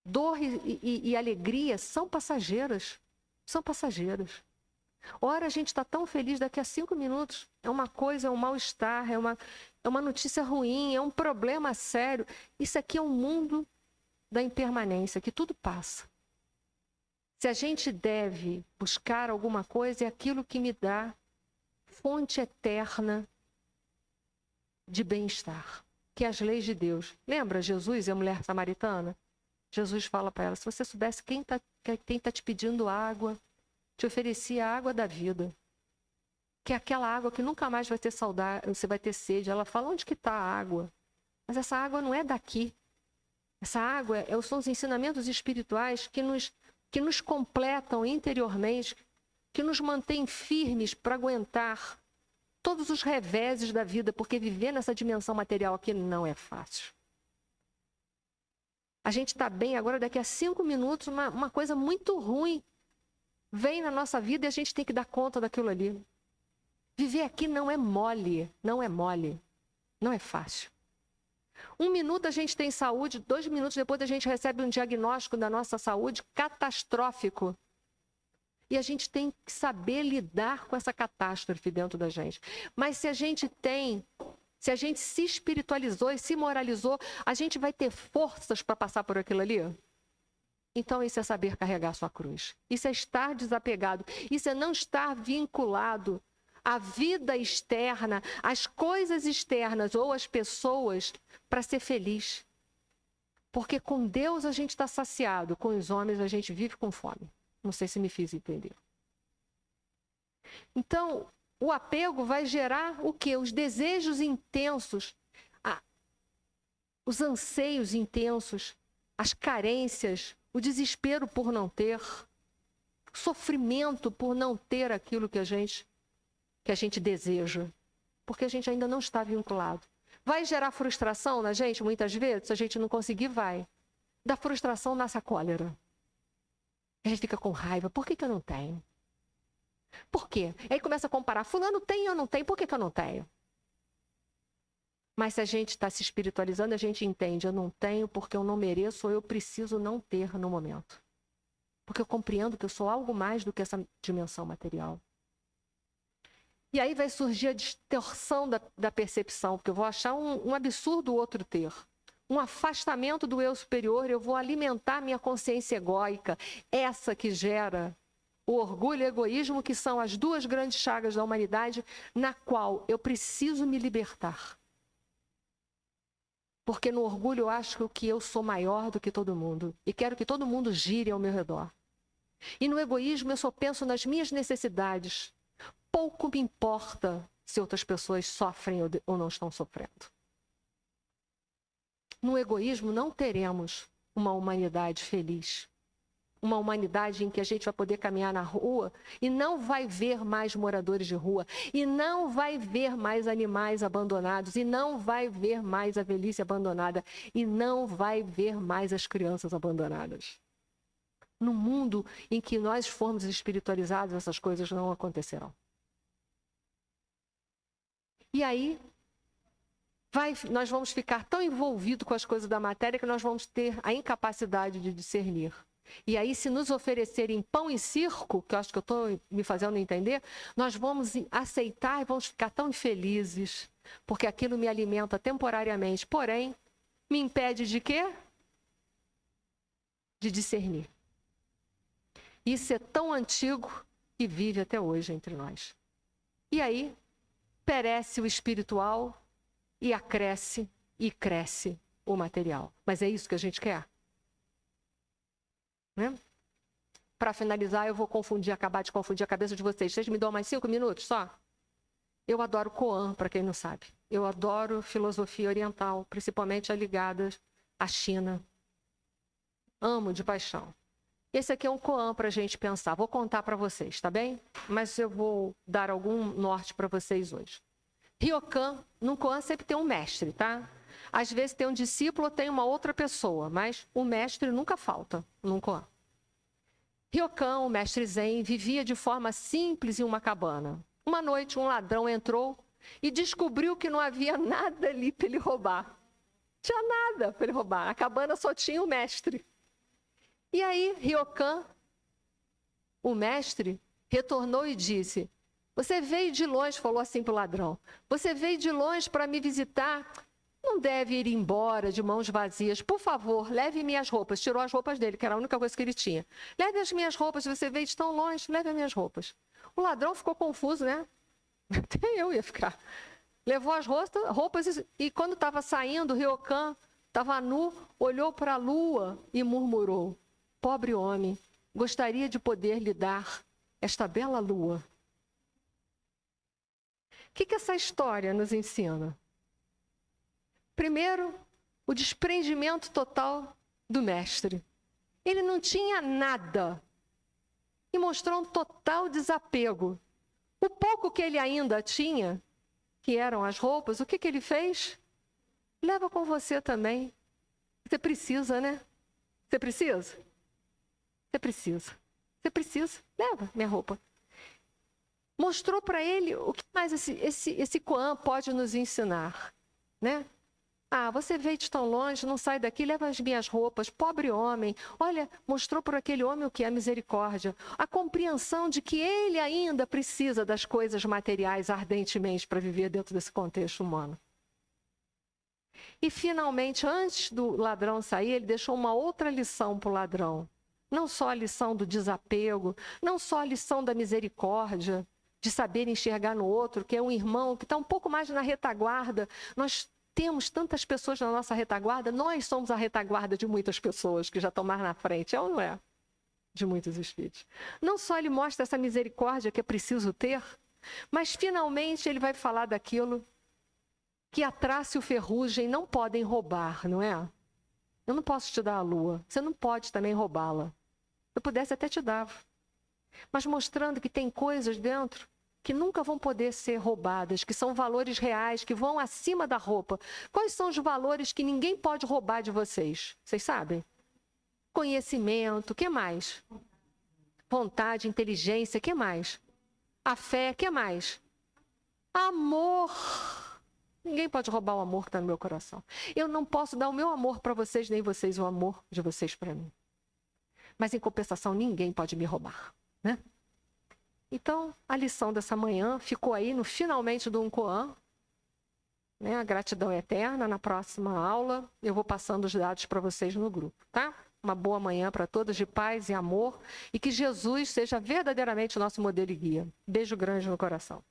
Dor e alegria são passageiras. São passageiras. Ora, a gente está tão feliz, daqui a 5 minutos é uma coisa, é um mal-estar, é uma notícia ruim, é um problema sério. Isso aqui é um mundo da impermanência, que tudo passa. Se a gente deve buscar alguma coisa, é aquilo que me dá fonte eterna de bem-estar, que é as leis de Deus. Lembra Jesus e a mulher samaritana? Jesus fala para ela, se você soubesse quem tá te pedindo água, te oferecia a água da vida, que é aquela água que nunca mais vai ter saudade, você vai ter sede. Ela fala, onde que está a água? Mas essa água não é daqui. Essa água são os ensinamentos espirituais que nos completam interiormente, que nos mantêm firmes para aguentar todos os reveses da vida, porque viver nessa dimensão material aqui não é fácil. A gente está bem agora, daqui a 5 minutos, uma coisa muito ruim vem na nossa vida e a gente tem que dar conta daquilo ali. Viver aqui não é mole, não é mole, não é fácil. 1 minuto a gente tem saúde, 2 minutos depois a gente recebe um diagnóstico da nossa saúde catastrófico. E a gente tem que saber lidar com essa catástrofe dentro da gente. Mas se a gente se espiritualizou e se moralizou, a gente vai ter forças para passar por aquilo ali? Então isso é saber carregar sua cruz. Isso é estar desapegado. Isso é não estar vinculado à vida externa, às coisas externas ou às pessoas para ser feliz. Porque com Deus a gente está saciado, com os homens a gente vive com fome. Não sei se me fiz entender. Então, o apego vai gerar o quê? Os desejos intensos, os anseios intensos, as carências, o desespero por não ter, o sofrimento por não ter aquilo que a gente deseja, porque a gente ainda não está vinculado. Vai gerar frustração na gente, muitas vezes, se a gente não conseguir, vai. Da frustração nasce a cólera. A gente fica com raiva. Por que eu não tenho? Por quê? Aí começa a comparar. Fulano tem ou não tem? Por que eu não tenho? Mas se a gente está se espiritualizando, a gente entende. Eu não tenho porque eu não mereço ou eu preciso não ter no momento. Porque eu compreendo que eu sou algo mais do que essa dimensão material. E aí vai surgir a distorção da percepção, porque eu vou achar um absurdo o outro ter. Um afastamento do eu superior, eu vou alimentar minha consciência egóica, essa que gera o orgulho e o egoísmo, que são as 2 grandes chagas da humanidade, na qual eu preciso me libertar. Porque no orgulho eu acho que eu sou maior do que todo mundo e quero que todo mundo gire ao meu redor. E no egoísmo eu só penso nas minhas necessidades. Pouco me importa se outras pessoas sofrem ou não estão sofrendo. No egoísmo não teremos uma humanidade feliz. Uma humanidade em que a gente vai poder caminhar na rua e não vai ver mais moradores de rua, e não vai ver mais animais abandonados, e não vai ver mais a velhice abandonada, e não vai ver mais as crianças abandonadas. No mundo em que nós formos espiritualizados, essas coisas não acontecerão. E aí, nós vamos ficar tão envolvidos com as coisas da matéria que nós vamos ter a incapacidade de discernir. E aí, se nos oferecerem pão e circo, que eu acho que eu estou me fazendo entender, nós vamos aceitar e vamos ficar tão infelizes, porque aquilo me alimenta temporariamente. Porém, me impede de quê? De discernir. Isso é tão antigo que vive até hoje entre nós. E aí, perece o espiritual e acresce e cresce o material. Mas é isso que a gente quer? Né? Para finalizar, eu vou acabar de confundir a cabeça de vocês. Vocês me dão mais 5 minutos só? Eu adoro Koan, para quem não sabe. Eu adoro filosofia oriental, principalmente a ligada à China. Amo de paixão. Esse aqui é um Koan para a gente pensar. Vou contar para vocês, tá bem? Mas eu vou dar algum norte para vocês hoje. Ryokan, no Koan sempre tem um mestre, tá? Às vezes tem um discípulo ou tem uma outra pessoa, mas o mestre nunca falta no Koan. Ryokan, o mestre Zen, vivia de forma simples em uma cabana. Uma noite, um ladrão entrou e descobriu que não havia nada ali para ele roubar. Tinha nada para ele roubar. A cabana só tinha o mestre. E aí, Ryokan, o mestre, retornou e disse: você veio de longe, falou assim para o ladrão, você veio de longe para me visitar, não deve ir embora de mãos vazias. Por favor, leve minhas roupas. Tirou as roupas dele, que era a única coisa que ele tinha. Leve as minhas roupas, você veio de tão longe, leve as minhas roupas. O ladrão ficou confuso, né? Até eu ia ficar. Levou as roupas e quando estava saindo, Ryokan estava nu, olhou para a lua e murmurou: pobre homem, gostaria de poder lhe dar esta bela lua. O que essa história nos ensina? Primeiro, o desprendimento total do mestre. Ele não tinha nada e mostrou um total desapego. O pouco que ele ainda tinha, que eram as roupas, o que ele fez? Leva com você também. Você precisa, né? Você precisa? Você precisa. Você precisa. Leva minha roupa. Mostrou para ele o que mais esse Koan pode nos ensinar, né? Ah, você veio de tão longe, não sai daqui, leva as minhas roupas, pobre homem. Olha, mostrou para aquele homem o que é misericórdia. A compreensão de que ele ainda precisa das coisas materiais ardentemente para viver dentro desse contexto humano. E, finalmente, antes do ladrão sair, ele deixou uma outra lição para o ladrão. Não só a lição do desapego, não só a lição da misericórdia, de saber enxergar no outro, que é um irmão que está um pouco mais na retaguarda. Nós temos tantas pessoas na nossa retaguarda, nós somos a retaguarda de muitas pessoas que já estão mais na frente, é ou não é? De muitos espíritos. Não só ele mostra essa misericórdia que é preciso ter, mas finalmente ele vai falar daquilo que a traça e o ferrugem não podem roubar, não é? Eu não posso te dar a lua, você não pode também roubá-la. Se eu pudesse até te dava. Mas mostrando que tem coisas dentro que nunca vão poder ser roubadas, que são valores reais, que vão acima da roupa. Quais são os valores que ninguém pode roubar de vocês? Vocês sabem? Conhecimento, o que mais? Vontade, inteligência, o que mais? A fé, o que mais? Amor. Ninguém pode roubar o amor que está no meu coração. Eu não posso dar o meu amor para vocês, nem vocês o amor de vocês para mim. Mas, em compensação, ninguém pode me roubar, né? Então, a lição dessa manhã ficou aí no finalmente do Um Koan, né? A gratidão é eterna. Na próxima aula, eu vou passando os dados para vocês no grupo, tá? Uma boa manhã para todos, de paz e amor, e que Jesus seja verdadeiramente o nosso modelo e guia. Beijo grande no coração.